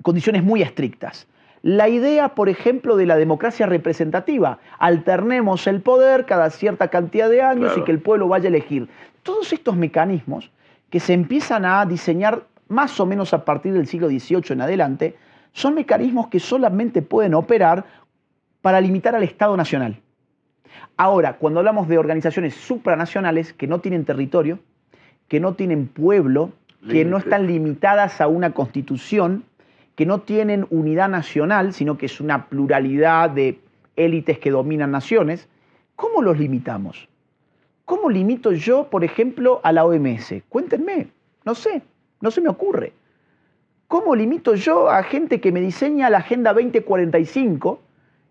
condiciones muy estrictas. La idea, por ejemplo, de la democracia representativa. Alternemos el poder cada cierta cantidad de años y que el pueblo vaya a elegir. Todos estos mecanismos que se empiezan a diseñar más o menos a partir del siglo XVIII en adelante, son mecanismos que solamente pueden operar para limitar al Estado nacional. Ahora, cuando hablamos de organizaciones supranacionales que no tienen territorio, que no tienen pueblo, que no están limitadas a una constitución, que no tienen unidad nacional, sino que es una pluralidad de élites que dominan naciones, ¿cómo los limitamos? ¿Cómo limito yo, por ejemplo, a la OMS? Cuéntenme, no sé, no se me ocurre. ¿Cómo limito yo a gente que me diseña la Agenda 2045,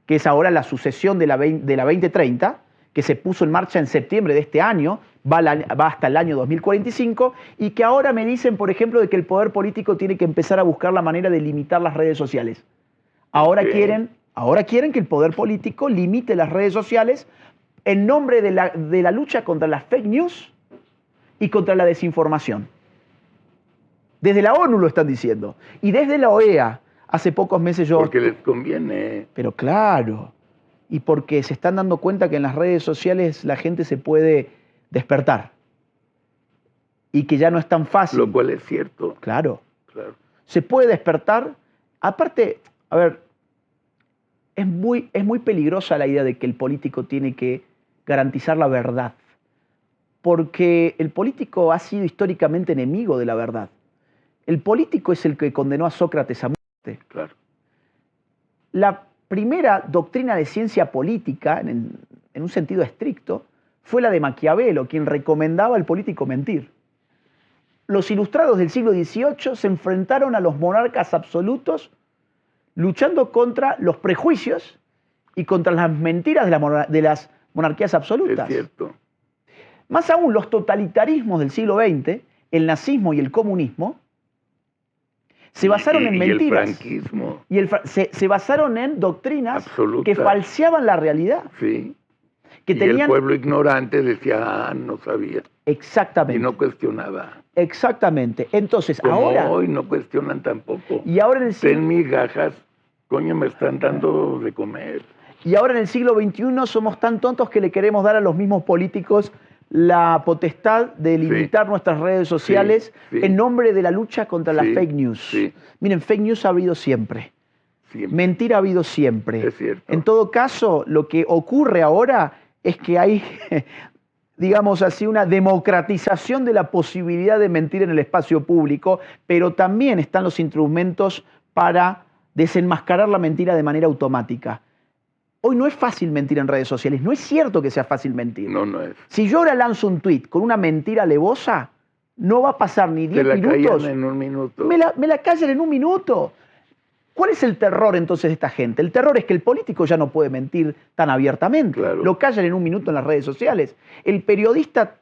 que es ahora la sucesión de la 2030, que se puso en marcha en septiembre de este año, va hasta el año 2045, y que ahora me dicen, por ejemplo, de que el poder político tiene que empezar a buscar la manera de limitar las redes sociales? Ahora quieren que el poder político limite las redes sociales en nombre de la lucha contra las fake news y contra la desinformación. Desde la ONU lo están diciendo. Y desde la OEA, hace pocos meses yo... Porque les conviene. Pero claro. Y porque se están dando cuenta que en las redes sociales la gente se puede despertar. Y que ya no es tan fácil. Lo cual es cierto. Claro. Se puede despertar. Aparte, a ver, es muy peligrosa la idea de que el político tiene que garantizar la verdad. Porque el político ha sido históricamente enemigo de la verdad. El político es el que condenó a Sócrates a muerte. Claro. La primera doctrina de ciencia política, en un sentido estricto, fue la de Maquiavelo, quien recomendaba al político mentir. Los ilustrados del siglo XVIII se enfrentaron a los monarcas absolutos luchando contra los prejuicios y contra las mentiras de las monarquías absolutas. Es cierto. Más aún, los totalitarismos del siglo XX, el nazismo y el comunismo, se basaron en mentiras. Y el franquismo. Se basaron en doctrinas absolutas que falseaban la realidad. Sí. Que tenían... el pueblo ignorante decía, no sabía. Exactamente. Y no cuestionaba. Exactamente. Entonces, como ahora... hoy no cuestionan tampoco. Y ahora en el Ten migajas, coño, me están dando de comer. Y ahora en el siglo XXI somos tan tontos que le queremos dar a los mismos políticos la potestad de limitar nuestras redes sociales en nombre de la lucha contra las fake news. Miren, fake news ha habido siempre. Mentira ha habido siempre. Es cierto. En todo caso, lo que ocurre ahora es que hay, digamos así, una democratización de la posibilidad de mentir en el espacio público, pero también están los instrumentos para desenmascarar la mentira de manera automática. Hoy no es fácil mentir en redes sociales. No es cierto que sea fácil mentir. No, no es. Si yo ahora lanzo un tuit con una mentira alevosa, no va a pasar ni 10 minutos. Te la callan en un minuto. Me la callan en un minuto. ¿Cuál es el terror entonces de esta gente? El terror es que el político ya no puede mentir tan abiertamente. Claro. Lo callan en un minuto en las redes sociales. El periodista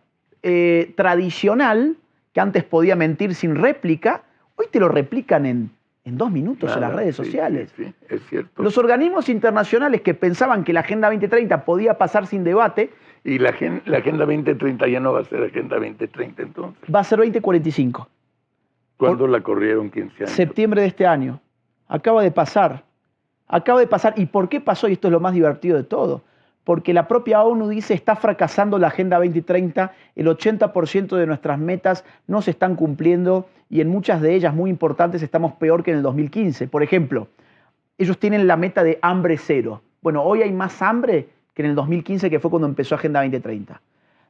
tradicional, que antes podía mentir sin réplica, hoy te lo replican en 2 minutos en las redes sociales. Sí, es cierto. Los organismos internacionales que pensaban que la Agenda 2030 podía pasar sin debate... Y la Agenda 2030 ya no va a ser Agenda 2030 entonces. Va a ser 2045. ¿Cuándo la corrieron? 15 años. Septiembre de este año. Acaba de pasar. Acaba de pasar. ¿Y por qué pasó? Y esto es lo más divertido de todo. Porque la propia ONU dice está fracasando la Agenda 2030, el 80% de nuestras metas no se están cumpliendo y en muchas de ellas muy importantes estamos peor que en el 2015. Por ejemplo, ellos tienen la meta de hambre cero. Bueno, hoy hay más hambre que en el 2015, que fue cuando empezó Agenda 2030.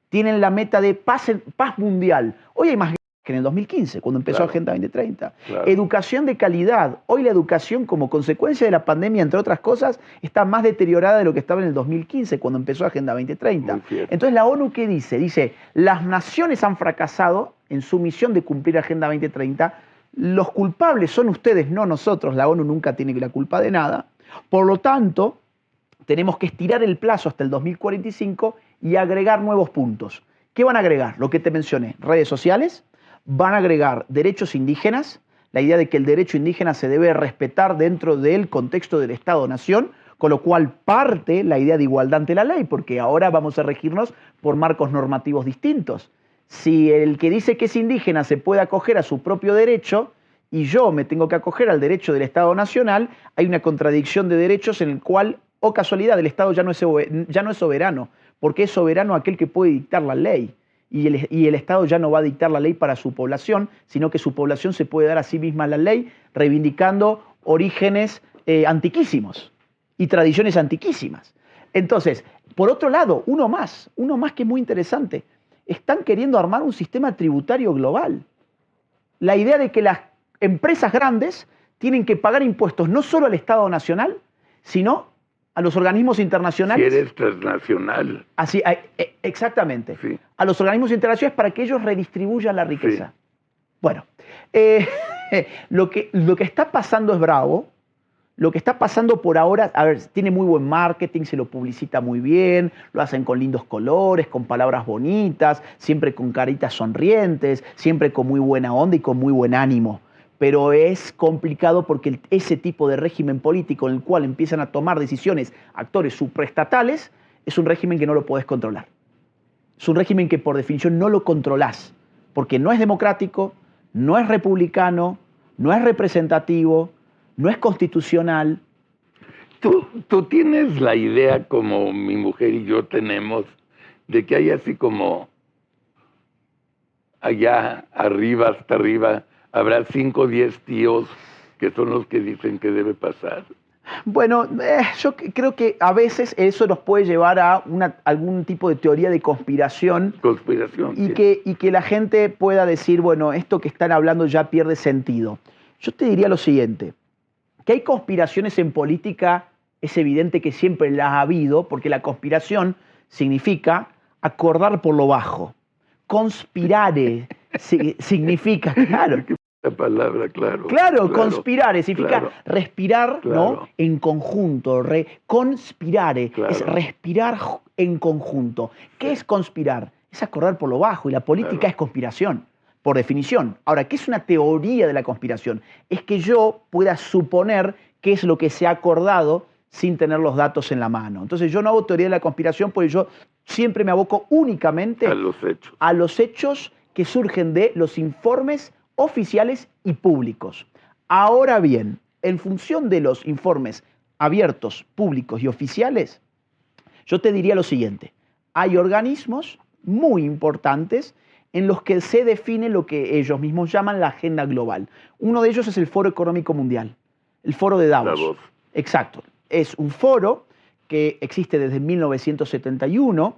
Tienen la meta de paz mundial. Hoy hay más que en el 2015, cuando empezó Agenda 2030. Claro. Educación de calidad. Hoy la educación, como consecuencia de la pandemia, entre otras cosas, está más deteriorada de lo que estaba en el 2015, cuando empezó Agenda 2030. Entonces, ¿la ONU qué dice? Dice, las naciones han fracasado en su misión de cumplir Agenda 2030. Los culpables son ustedes, no nosotros. La ONU nunca tiene la culpa de nada. Por lo tanto, tenemos que estirar el plazo hasta el 2045 y agregar nuevos puntos. ¿Qué van a agregar? Lo que te mencioné, redes sociales, van a agregar derechos indígenas, la idea de que el derecho indígena se debe respetar dentro del contexto del Estado-Nación, con lo cual parte la idea de igualdad ante la ley, porque ahora vamos a regirnos por marcos normativos distintos. Si el que dice que es indígena se puede acoger a su propio derecho y yo me tengo que acoger al derecho del Estado Nacional, hay una contradicción de derechos en el cual, o casualidad, el Estado ya no es soberano, porque es soberano aquel que puede dictar la ley. Y el Estado ya no va a dictar la ley para su población, sino que su población se puede dar a sí misma la ley, reivindicando orígenes antiquísimos y tradiciones antiquísimas. Entonces, por otro lado, uno más que es muy interesante. Están queriendo armar un sistema tributario global. La idea de que las empresas grandes tienen que pagar impuestos no solo al Estado Nacional, sino a los organismos internacionales. Si eres transnacional. Así, exactamente. Sí. A los organismos internacionales para que ellos redistribuyan la riqueza. Sí. Bueno, lo que está pasando es bravo. Lo que está pasando por ahora, a ver, tiene muy buen marketing, se lo publicita muy bien, lo hacen con lindos colores, con palabras bonitas, siempre con caritas sonrientes, siempre con muy buena onda y con muy buen ánimo. Pero es complicado porque ese tipo de régimen político en el cual empiezan a tomar decisiones actores supraestatales es un régimen que no lo podés controlar. Es un régimen que por definición no lo controlás, porque no es democrático, no es republicano, no es representativo, no es constitucional. ¿Tú tienes la idea, como mi mujer y yo tenemos, de que hay así como allá arriba, hasta arriba, habrá 5 o 10 tíos que son los que dicen que debe pasar? Bueno, yo creo que a veces eso nos puede llevar a algún tipo de teoría de conspiración. Conspiración, y, sí. que la gente pueda decir, bueno, esto que están hablando ya pierde sentido. Yo te diría lo siguiente, que hay conspiraciones en política, es evidente que siempre las ha habido, porque la conspiración significa acordar por lo bajo. Conspirare significa, claro. La palabra, claro. Claro, conspirare significa claro, respirar, claro, ¿no? En conjunto. Conspirare claro, es respirar en conjunto. ¿Qué es conspirar? Es acordar por lo bajo, y la política claro, es conspiración, por definición. Ahora, ¿qué es una teoría de la conspiración? Es que yo pueda suponer qué es lo que se ha acordado sin tener los datos en la mano. Entonces yo no hago teoría de la conspiración porque yo siempre me aboco únicamente a los hechos que surgen de los informes oficiales y públicos. Ahora bien, en función de los informes abiertos, públicos y oficiales, yo te diría lo siguiente. Hay organismos muy importantes en los que se define lo que ellos mismos llaman la agenda global. Uno de ellos es el Foro Económico Mundial, el Foro de Davos. Exacto. Es un foro que existe desde 1971,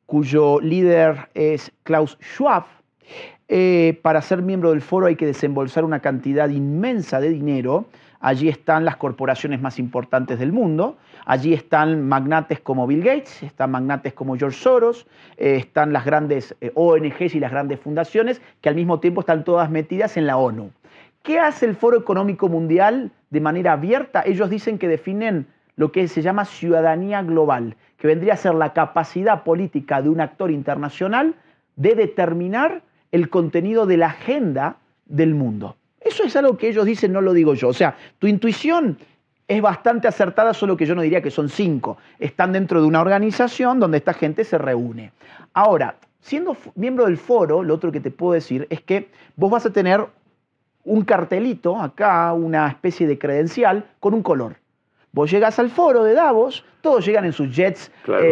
cuyo líder es Klaus Schwab. Para ser miembro del foro hay que desembolsar una cantidad inmensa de dinero. Allí están las corporaciones más importantes del mundo. Allí están magnates como Bill Gates, están magnates como George Soros, están las grandes ONGs y las grandes fundaciones que al mismo tiempo están todas metidas en la ONU. ¿Qué hace el Foro Económico Mundial de manera abierta? Ellos dicen que definen lo que se llama ciudadanía global, que vendría a ser la capacidad política de un actor internacional de determinar el contenido de la agenda del mundo. Eso es algo que ellos dicen, no lo digo yo. O sea, tu intuición es bastante acertada, solo que yo no diría que son 5. Están dentro de una organización donde esta gente se reúne. Ahora, siendo miembro del foro, lo otro que te puedo decir es que vos vas a tener un cartelito acá, una especie de credencial con un color. Vos llegás al foro de Davos, todos llegan en sus jets claro,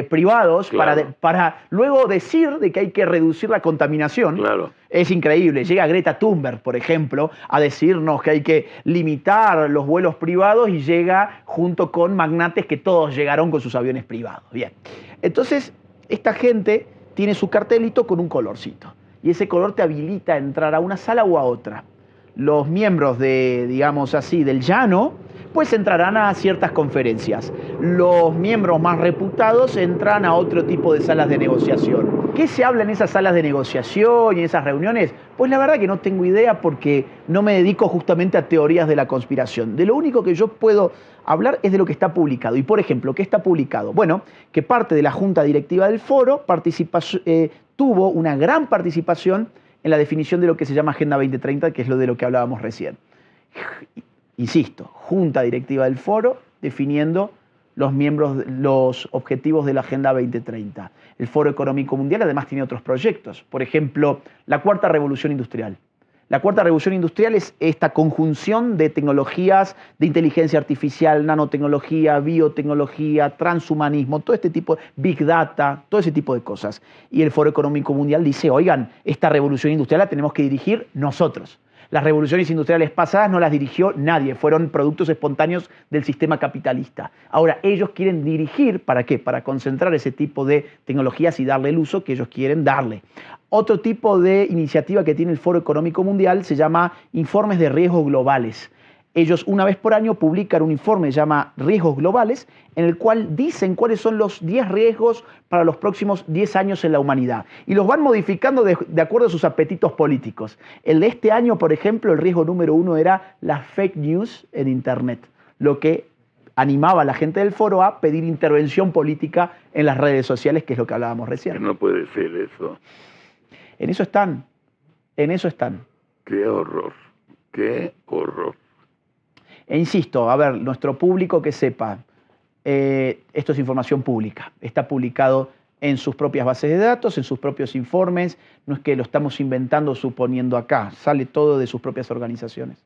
privados claro, para luego decir de que hay que reducir la contaminación. Claro. Es increíble. Llega Greta Thunberg, por ejemplo, a decirnos que hay que limitar los vuelos privados y llega junto con magnates que todos llegaron con sus aviones privados. Bien. Entonces, esta gente tiene su cartelito con un colorcito. Y ese color te habilita a entrar a una sala o a otra. Los miembros de, digamos así, del llano pues entrarán a ciertas conferencias. Los miembros más reputados entran a otro tipo de salas de negociación. ¿Qué se habla en esas salas de negociación y en esas reuniones? Pues la verdad que no tengo idea porque no me dedico justamente a teorías de la conspiración. De lo único que yo puedo hablar es de lo que está publicado. Y por ejemplo, ¿qué está publicado? Bueno, que parte de la junta directiva del foro tuvo una gran participación en la definición de lo que se llama Agenda 2030, que es lo de lo que hablábamos recién. Insisto, junta directiva del foro definiendo los objetivos de la Agenda 2030. El Foro Económico Mundial además tiene otros proyectos. Por ejemplo, la Cuarta Revolución Industrial. La Cuarta Revolución Industrial es esta conjunción de tecnologías de inteligencia artificial, nanotecnología, biotecnología, transhumanismo, todo este tipo, Big Data, todo ese tipo de cosas. Y el Foro Económico Mundial dice, oigan, esta revolución industrial la tenemos que dirigir nosotros. Las revoluciones industriales pasadas no las dirigió nadie, fueron productos espontáneos del sistema capitalista. Ahora, ellos quieren dirigir, ¿para qué? Para concentrar ese tipo de tecnologías y darle el uso que ellos quieren darle. Otro tipo de iniciativa que tiene el Foro Económico Mundial se llama Informes de Riesgos Globales. Ellos una vez por año publican un informe que se llama Riesgos Globales, en el cual dicen cuáles son los 10 riesgos para los próximos 10 años en la humanidad. Y los van modificando de acuerdo a sus apetitos políticos. El de este año, por ejemplo, el riesgo número 1 era la fake news en Internet, lo que animaba a la gente del foro a pedir intervención política en las redes sociales, que es lo que hablábamos recién. No puede ser eso. En eso están, en eso están. Qué horror, qué horror. E insisto, a ver, nuestro público que sepa, esto es información pública, está publicado en sus propias bases de datos, en sus propios informes, no es que lo estamos inventando o suponiendo acá, sale todo de sus propias organizaciones.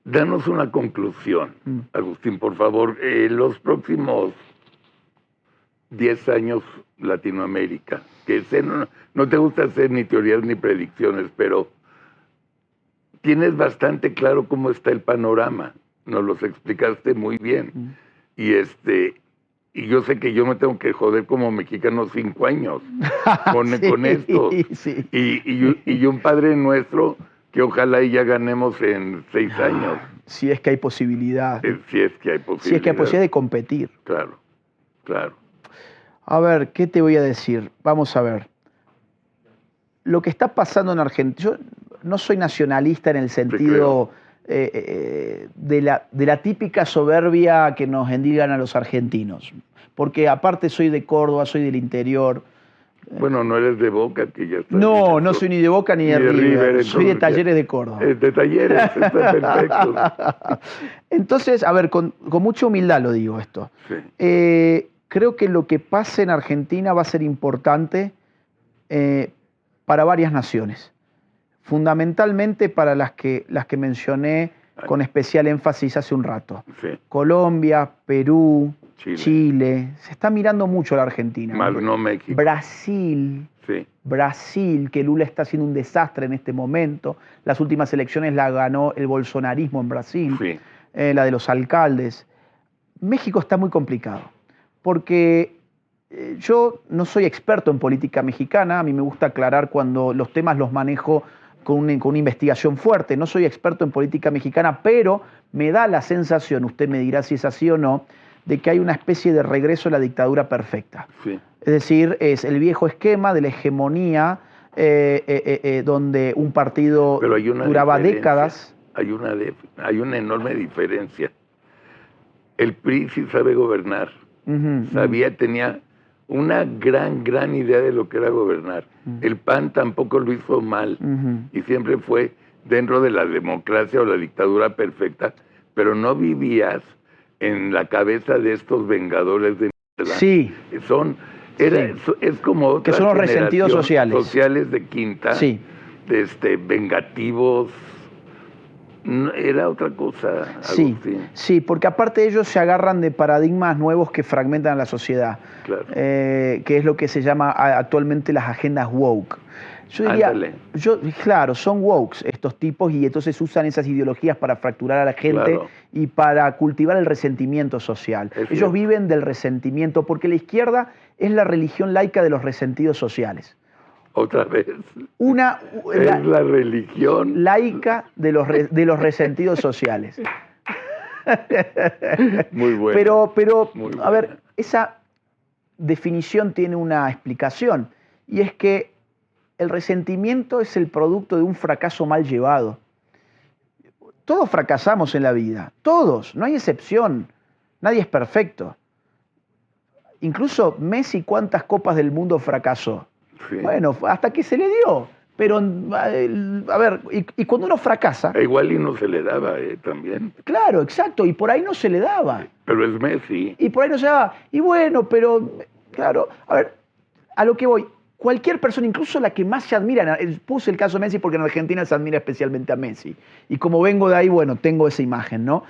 Danos una conclusión, Agustín, por favor. Los próximos 10 años Latinoamérica, que no te gusta hacer ni teorías ni predicciones, pero tienes bastante claro cómo está el panorama, nos los explicaste muy bien. Y yo sé que yo me tengo que joder como mexicano 5 años con esto. Sí. Y un Padre Nuestro que ojalá ya ganemos en 6 años. Si es que hay posibilidad. Si es que hay posibilidad. Si es que hay posibilidad de competir. Claro, claro. A ver, ¿qué te voy a decir? Vamos a ver. Lo que está pasando en Argentina, yo no soy nacionalista en el sentido de la típica soberbia que nos endilgan a los argentinos, porque aparte soy de Córdoba, soy del interior. Bueno, no eres de Boca, que ya está. No soy ni de Boca ni de River, soy de Talleres de Córdoba. De Talleres, está perfecto. Entonces, a ver, con mucha humildad lo digo esto. Sí. Creo que lo que pase en Argentina va a ser importante para varias naciones. Fundamentalmente para las que mencioné con especial énfasis hace un rato. Sí. Colombia, Perú, Chile. Se está mirando mucho a la Argentina. Más no México. Brasil. Sí. Brasil, que Lula está haciendo un desastre en este momento. Las últimas elecciones la ganó el bolsonarismo en Brasil. Sí. La de los alcaldes. México está muy complicado. Porque yo no soy experto en política mexicana. A mí me gusta aclarar cuando los temas los manejo con una investigación fuerte. No soy experto en política mexicana, pero me da la sensación, usted me dirá si es así o no, de que hay una especie de regreso a la dictadura perfecta. Sí. Es decir, es el viejo esquema de la hegemonía donde un partido duraba décadas. Hay una enorme diferencia. El PRI sí sabe gobernar. Tenía una gran idea de lo que era gobernar. El PAN tampoco lo hizo mal y siempre fue dentro de la democracia o la dictadura perfecta, pero no vivías en la cabeza de estos vengadores de mierda. Sí. Es como otra que son los resentidos sociales. Sociales de quinta, sí. Vengativos. Era otra cosa. Sí, porque aparte ellos se agarran de paradigmas nuevos que fragmentan a la sociedad, claro. Que es lo que se llama actualmente las agendas woke. Yo diría, claro, son woke estos tipos y entonces usan esas ideologías para fracturar a la gente, claro, y para cultivar el resentimiento social. Ellos viven del resentimiento porque la izquierda es la religión laica de los resentidos sociales. Otra vez. Es la religión laica de los resentidos sociales. Muy bueno. Pero Muy a ver, buena. esa definición tiene una explicación, y es que el resentimiento es el producto de un fracaso mal llevado. Todos fracasamos en la vida, todos, no hay excepción, nadie es perfecto. Incluso Messi, ¿cuántas copas del mundo fracasó? Sí. Bueno, hasta que se le dio. Pero, a ver, y cuando uno fracasa... Igual y no se le daba también. Claro, exacto, y por ahí no se le daba. Pero es Messi. Y por ahí no se daba. Y bueno, pero, claro, a ver, a lo que voy, cualquier persona, incluso la que más se admira, puse el caso de Messi porque en Argentina se admira especialmente a Messi. Y como vengo de ahí, bueno, tengo esa imagen, ¿no?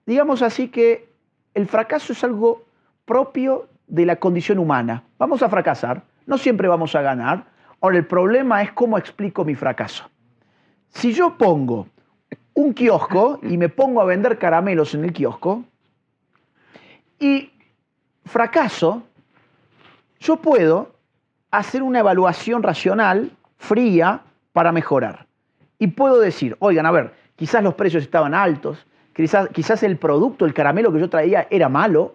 Digamos así que el fracaso es algo propio de la condición humana. Vamos a fracasar, no siempre vamos a ganar. Ahora, el problema es cómo explico mi fracaso. Si yo pongo un kiosco y me pongo a vender caramelos en el kiosco y fracaso, yo puedo hacer una evaluación racional, fría, para mejorar. Y puedo decir, oigan, a ver, quizás los precios estaban altos, quizás el producto, el caramelo que yo traía era malo,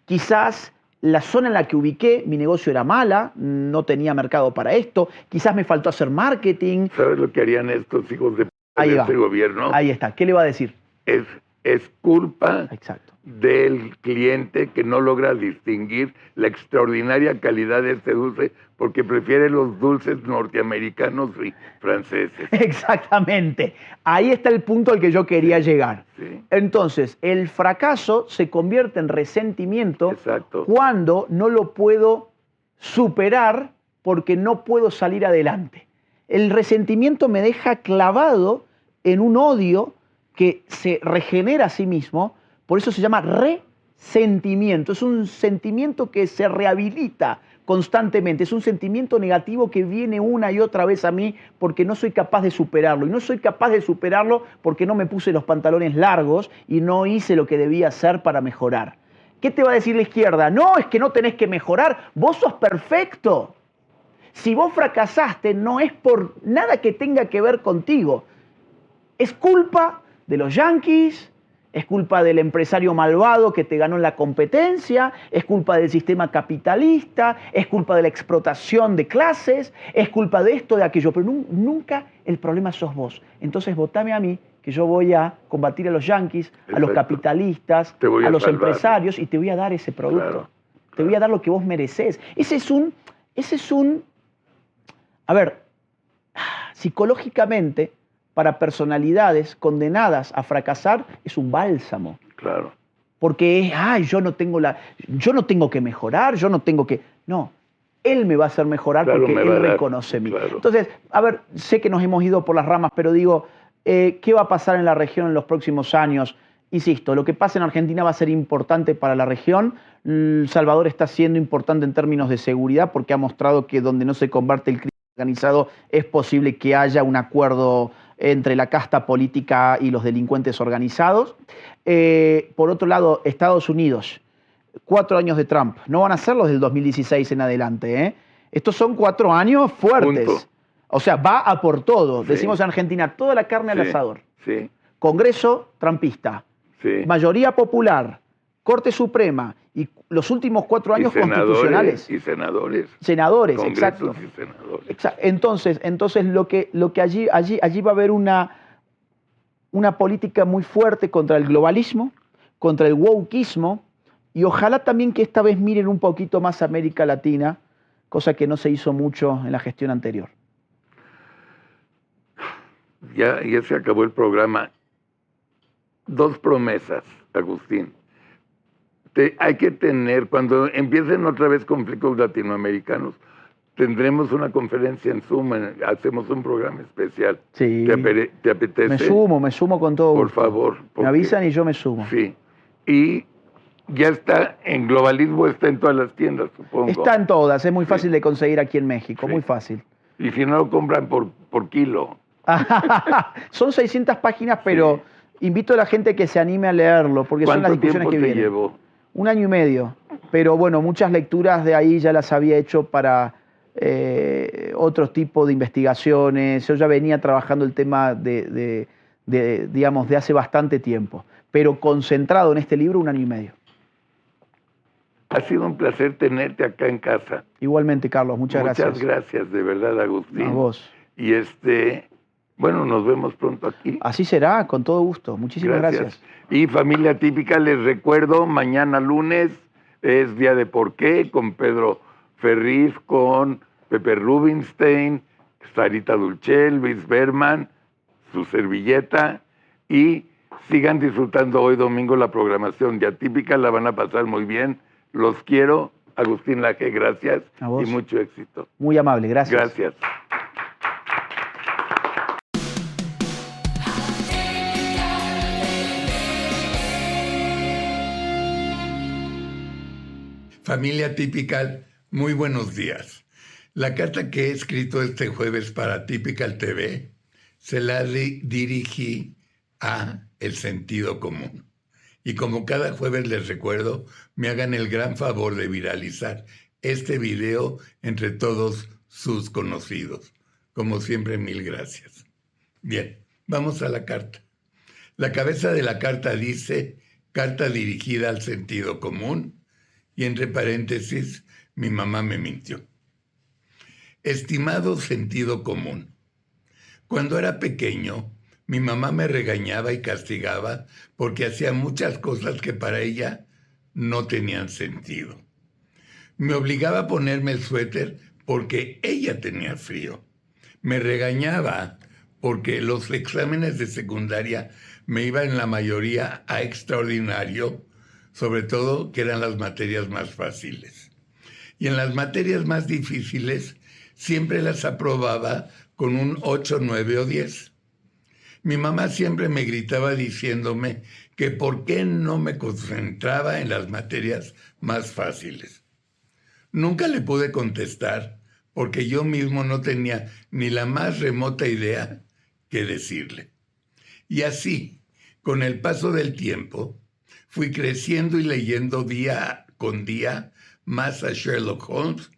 quizás la zona en la que ubiqué, mi negocio era mala, no tenía mercado para esto, quizás me faltó hacer marketing. ¿Sabes lo que harían estos hijos de este gobierno? Ahí está. ¿Qué le va a decir? Es culpa Exacto. del cliente que no logra distinguir la extraordinaria calidad de este dulce porque prefiere los dulces norteamericanos y franceses. Exactamente. Ahí está el punto al que yo quería llegar. Sí. Entonces, el fracaso se convierte en resentimiento. Exacto. Cuando no lo puedo superar porque no puedo salir adelante. El resentimiento me deja clavado en un odio que se regenera a sí mismo, por eso se llama resentimiento. Es un sentimiento que se rehabilita constantemente, es un sentimiento negativo que viene una y otra vez a mí porque no soy capaz de superarlo. Y no soy capaz de superarlo porque no me puse los pantalones largos y no hice lo que debía hacer para mejorar. ¿Qué te va a decir la izquierda? No, es que no tenés que mejorar, vos sos perfecto. Si vos fracasaste, no es por nada que tenga que ver contigo. Es culpa de los yanquis, es culpa del empresario malvado que te ganó en la competencia, es culpa del sistema capitalista, es culpa de la explotación de clases, es culpa de esto, de aquello, pero nunca el problema sos vos. Entonces votame a mí, que yo voy a combatir a los yanquis, Exacto. a los capitalistas, a los empresarios, y te voy a dar ese producto. Claro. Te voy a dar lo que vos merecés. Ese es un... A ver, psicológicamente, para personalidades condenadas a fracasar, es un bálsamo. Claro. Porque es, yo no tengo que mejorar, yo no tengo que... No, él me va a hacer mejorar, claro, porque él reconoce en mí. Claro. Entonces, a ver, sé que nos hemos ido por las ramas, pero digo, ¿qué va a pasar en la región en los próximos años? Insisto, lo que pasa en Argentina va a ser importante para la región. El Salvador está siendo importante en términos de seguridad porque ha mostrado que donde no se combate el crimen organizado es posible que haya un acuerdo entre la casta política y los delincuentes organizados. Por otro lado, Estados Unidos, 4 años de Trump, no van a ser los del 2016 en adelante, ¿eh? Estos son 4 años fuertes. Punto. O sea, va a por todo. Sí. Decimos en Argentina, toda la carne al asador. Sí. Congreso trumpista, Sí. mayoría popular, Corte Suprema y los últimos 4 años constitucionales. Y senadores. Senadores, Congresos exacto. Y senadores. Entonces lo que allí va a haber una política muy fuerte contra el globalismo, contra el wokeismo, y ojalá también que esta vez miren un poquito más a América Latina, cosa que no se hizo mucho en la gestión anterior. Ya se acabó el programa. 2 promesas, Agustín. Hay que tener, cuando empiecen otra vez conflictos latinoamericanos, tendremos una conferencia en Zoom, hacemos un programa especial. Sí. ¿Te apetece? Me sumo con todo gusto. Por favor. Me avisan y yo me sumo. Sí. Y ya está, en globalismo está en todas las tiendas, supongo. Está en todas, es muy fácil de conseguir aquí en México, muy fácil. Y si no lo compran por kilo. Son 600 páginas, pero invito a la gente que se anime a leerlo, porque son las discusiones que vienen. ¿Cuánto tiempo te llevó? 1 año y medio, pero bueno, muchas lecturas de ahí ya las había hecho para otro tipo de investigaciones. Yo ya venía trabajando el tema digamos, de hace bastante tiempo, pero concentrado en este libro 1 año y medio. Ha sido un placer tenerte acá en casa. Igualmente, Carlos, muchas gracias. Muchas gracias, de verdad, Agustín. A vos. Y bueno, nos vemos pronto aquí. Así será, con todo gusto. Muchísimas gracias. Y familia típica, les recuerdo, mañana lunes es Día de Por qué, con Pedro Ferriz, con Pepe Rubinstein, Sarita Dulce, Luis Berman, su servilleta, y sigan disfrutando hoy domingo la programación de Atípica, la van a pasar muy bien. Los quiero. Agustín Laje, gracias. A vos. Y mucho éxito. Muy amable, gracias. Gracias. Familia Typical, muy buenos días. La carta que he escrito este jueves para Typical TV se la dirigí a El Sentido Común. Y como cada jueves les recuerdo, me hagan el gran favor de viralizar este video entre todos sus conocidos. Como siempre, mil gracias. Bien, vamos a la carta. La cabeza de la carta dice, carta dirigida al sentido común, y entre paréntesis, mi mamá me mintió. Estimado sentido común, cuando era pequeño, mi mamá me regañaba y castigaba porque hacía muchas cosas que para ella no tenían sentido. Me obligaba a ponerme el suéter porque ella tenía frío. Me regañaba porque los exámenes de secundaria me iban la mayoría a extraordinario, sobre todo que eran las materias más fáciles. Y en las materias más difíciles siempre las aprobaba con un 8, 9 o 10. Mi mamá siempre me gritaba diciéndome que por qué no me concentraba en las materias más fáciles. Nunca le pude contestar porque yo mismo no tenía ni la más remota idea que decirle. Y así, con el paso del tiempo, fui creciendo y leyendo día con día más a Sherlock Holmes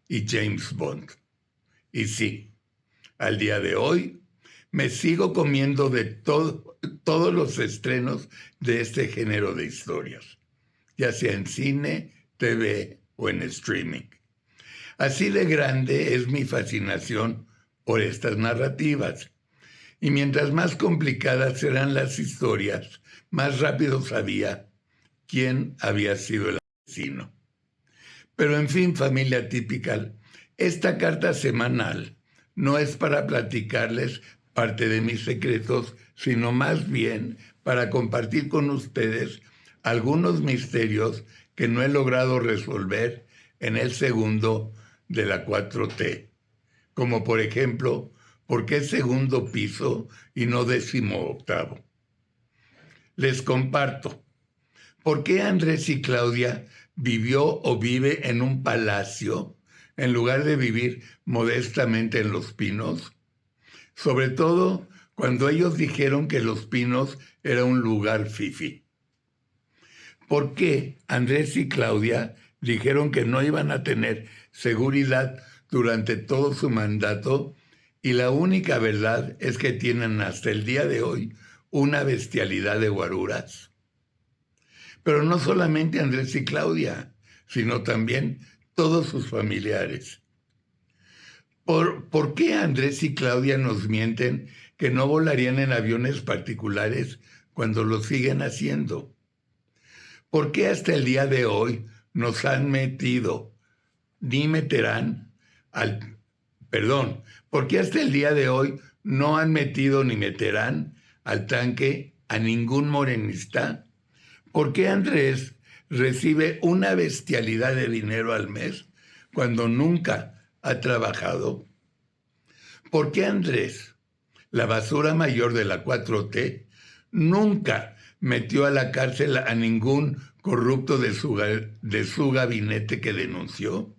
y James Bond. Y sí, al día de hoy me sigo comiendo de todos los estrenos de este género de historias, ya sea en cine, TV o en streaming. Así de grande es mi fascinación por estas narrativas. Y mientras más complicadas eran las historias, más rápido sabía quién había sido el asesino. Pero en fin, familia típica, esta carta semanal no es para platicarles parte de mis secretos, sino más bien para compartir con ustedes algunos misterios que no he logrado resolver en el segundo de la 4T, como por ejemplo, ¿por qué segundo piso y no 18º? Les comparto. ¿Por qué Andrés y Claudia vivió o vive en un palacio en lugar de vivir modestamente en Los Pinos? Sobre todo cuando ellos dijeron que Los Pinos era un lugar fifí. ¿Por qué Andrés y Claudia dijeron que no iban a tener seguridad durante todo su mandato? Y la única verdad es que tienen hasta el día de hoy una bestialidad de guaruras. Pero no solamente Andrés y Claudia, sino también todos sus familiares. ¿Por qué Andrés y Claudia nos mienten que no volarían en aviones particulares cuando lo siguen haciendo? ¿Por qué hasta el día de hoy nos han metido, ni meterán ¿por qué hasta el día de hoy no han metido ni meterán al tanque a ningún morenista? ¿Por qué Andrés recibe una bestialidad de dinero al mes cuando nunca ha trabajado? ¿Por qué Andrés, la basura mayor de la 4T, nunca metió a la cárcel a ningún corrupto de su gabinete que denunció?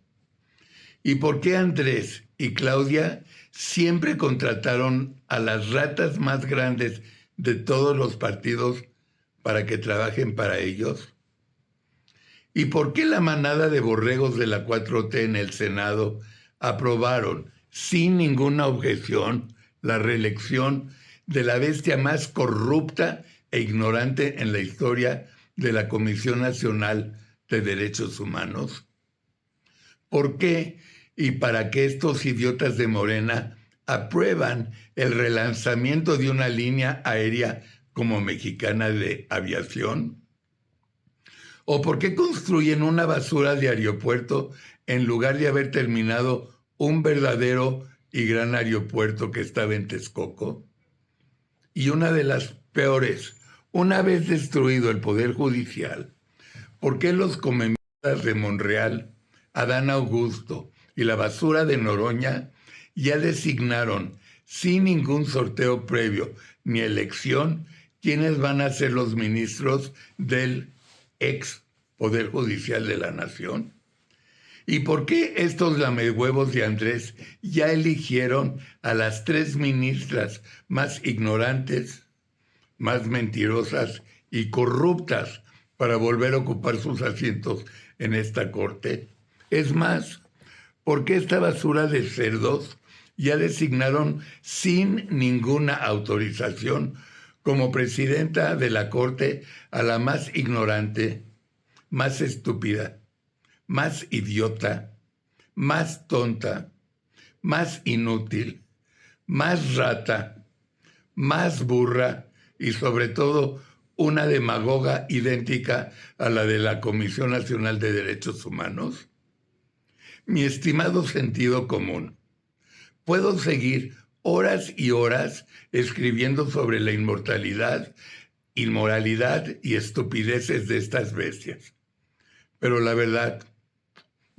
¿Y por qué Andrés y Claudia siempre contrataron a las ratas más grandes de todos los partidos para que trabajen para ellos? ¿Y por qué la manada de borregos de la 4T en el Senado aprobaron sin ninguna objeción la reelección de la bestia más corrupta e ignorante en la historia de la Comisión Nacional de Derechos Humanos? ¿Por qué y para qué estos idiotas de Morena aprueban el relanzamiento de una línea aérea como Mexicana de Aviación? ¿O por qué construyen una basura de aeropuerto en lugar de haber terminado un verdadero y gran aeropuerto que estaba en Texcoco? Y una de las peores, una vez destruido el Poder Judicial, ¿por qué los comemidas de Monreal, Adán Augusto y la basura de Noroña ya designaron sin ningún sorteo previo ni elección quiénes van a ser los ministros del ex Poder Judicial de la Nación? ¿Y por qué estos lamehuevos de Andrés ya eligieron a las 3 ministras más ignorantes, más mentirosas y corruptas para volver a ocupar sus asientos en esta corte? Es más, ¿por qué esta basura de cerdos ya designaron sin ninguna autorización como presidenta de la corte a la más ignorante, más estúpida, más idiota, más tonta, más inútil, más rata, más burra y sobre todo una demagoga idéntica a la de la Comisión Nacional de Derechos Humanos? Mi estimado sentido común, puedo seguir horas y horas escribiendo sobre la inmortalidad, inmoralidad y estupideces de estas bestias, pero la verdad,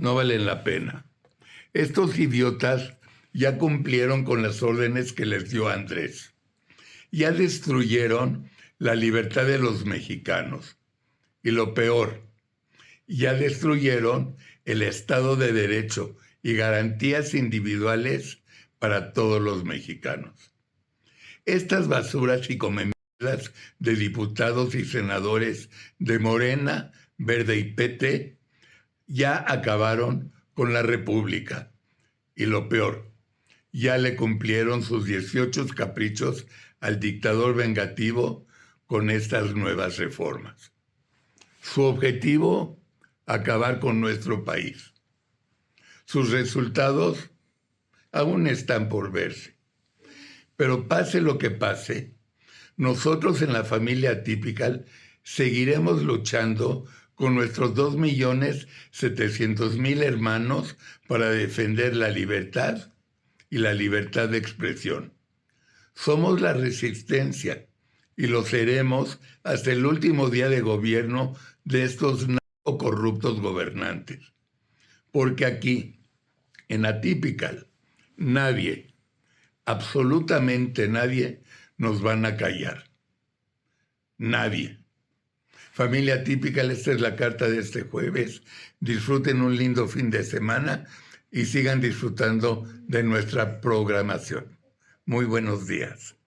no valen la pena. Estos idiotas ya cumplieron con las órdenes que les dio Andrés. Ya destruyeron la libertad de los mexicanos. Y lo peor, ya destruyeron el Estado de Derecho y garantías individuales para todos los mexicanos. Estas basuras y comemidas de diputados y senadores de Morena, Verde y PT ya acabaron con la República. Y lo peor, ya le cumplieron sus 18 caprichos al dictador vengativo con estas nuevas reformas. Su objetivo, acabar con nuestro país. Sus resultados aún están por verse. Pero pase lo que pase, nosotros en la familia Atypical seguiremos luchando con nuestros 2.700.000 hermanos para defender la libertad y la libertad de expresión. Somos la resistencia y lo seremos hasta el último día de gobierno de estos corruptos gobernantes. Porque aquí, en Atypical, nadie, absolutamente nadie, nos van a callar. Nadie. Familia Atypical, esta es la carta de este jueves. Disfruten un lindo fin de semana y sigan disfrutando de nuestra programación. Muy buenos días.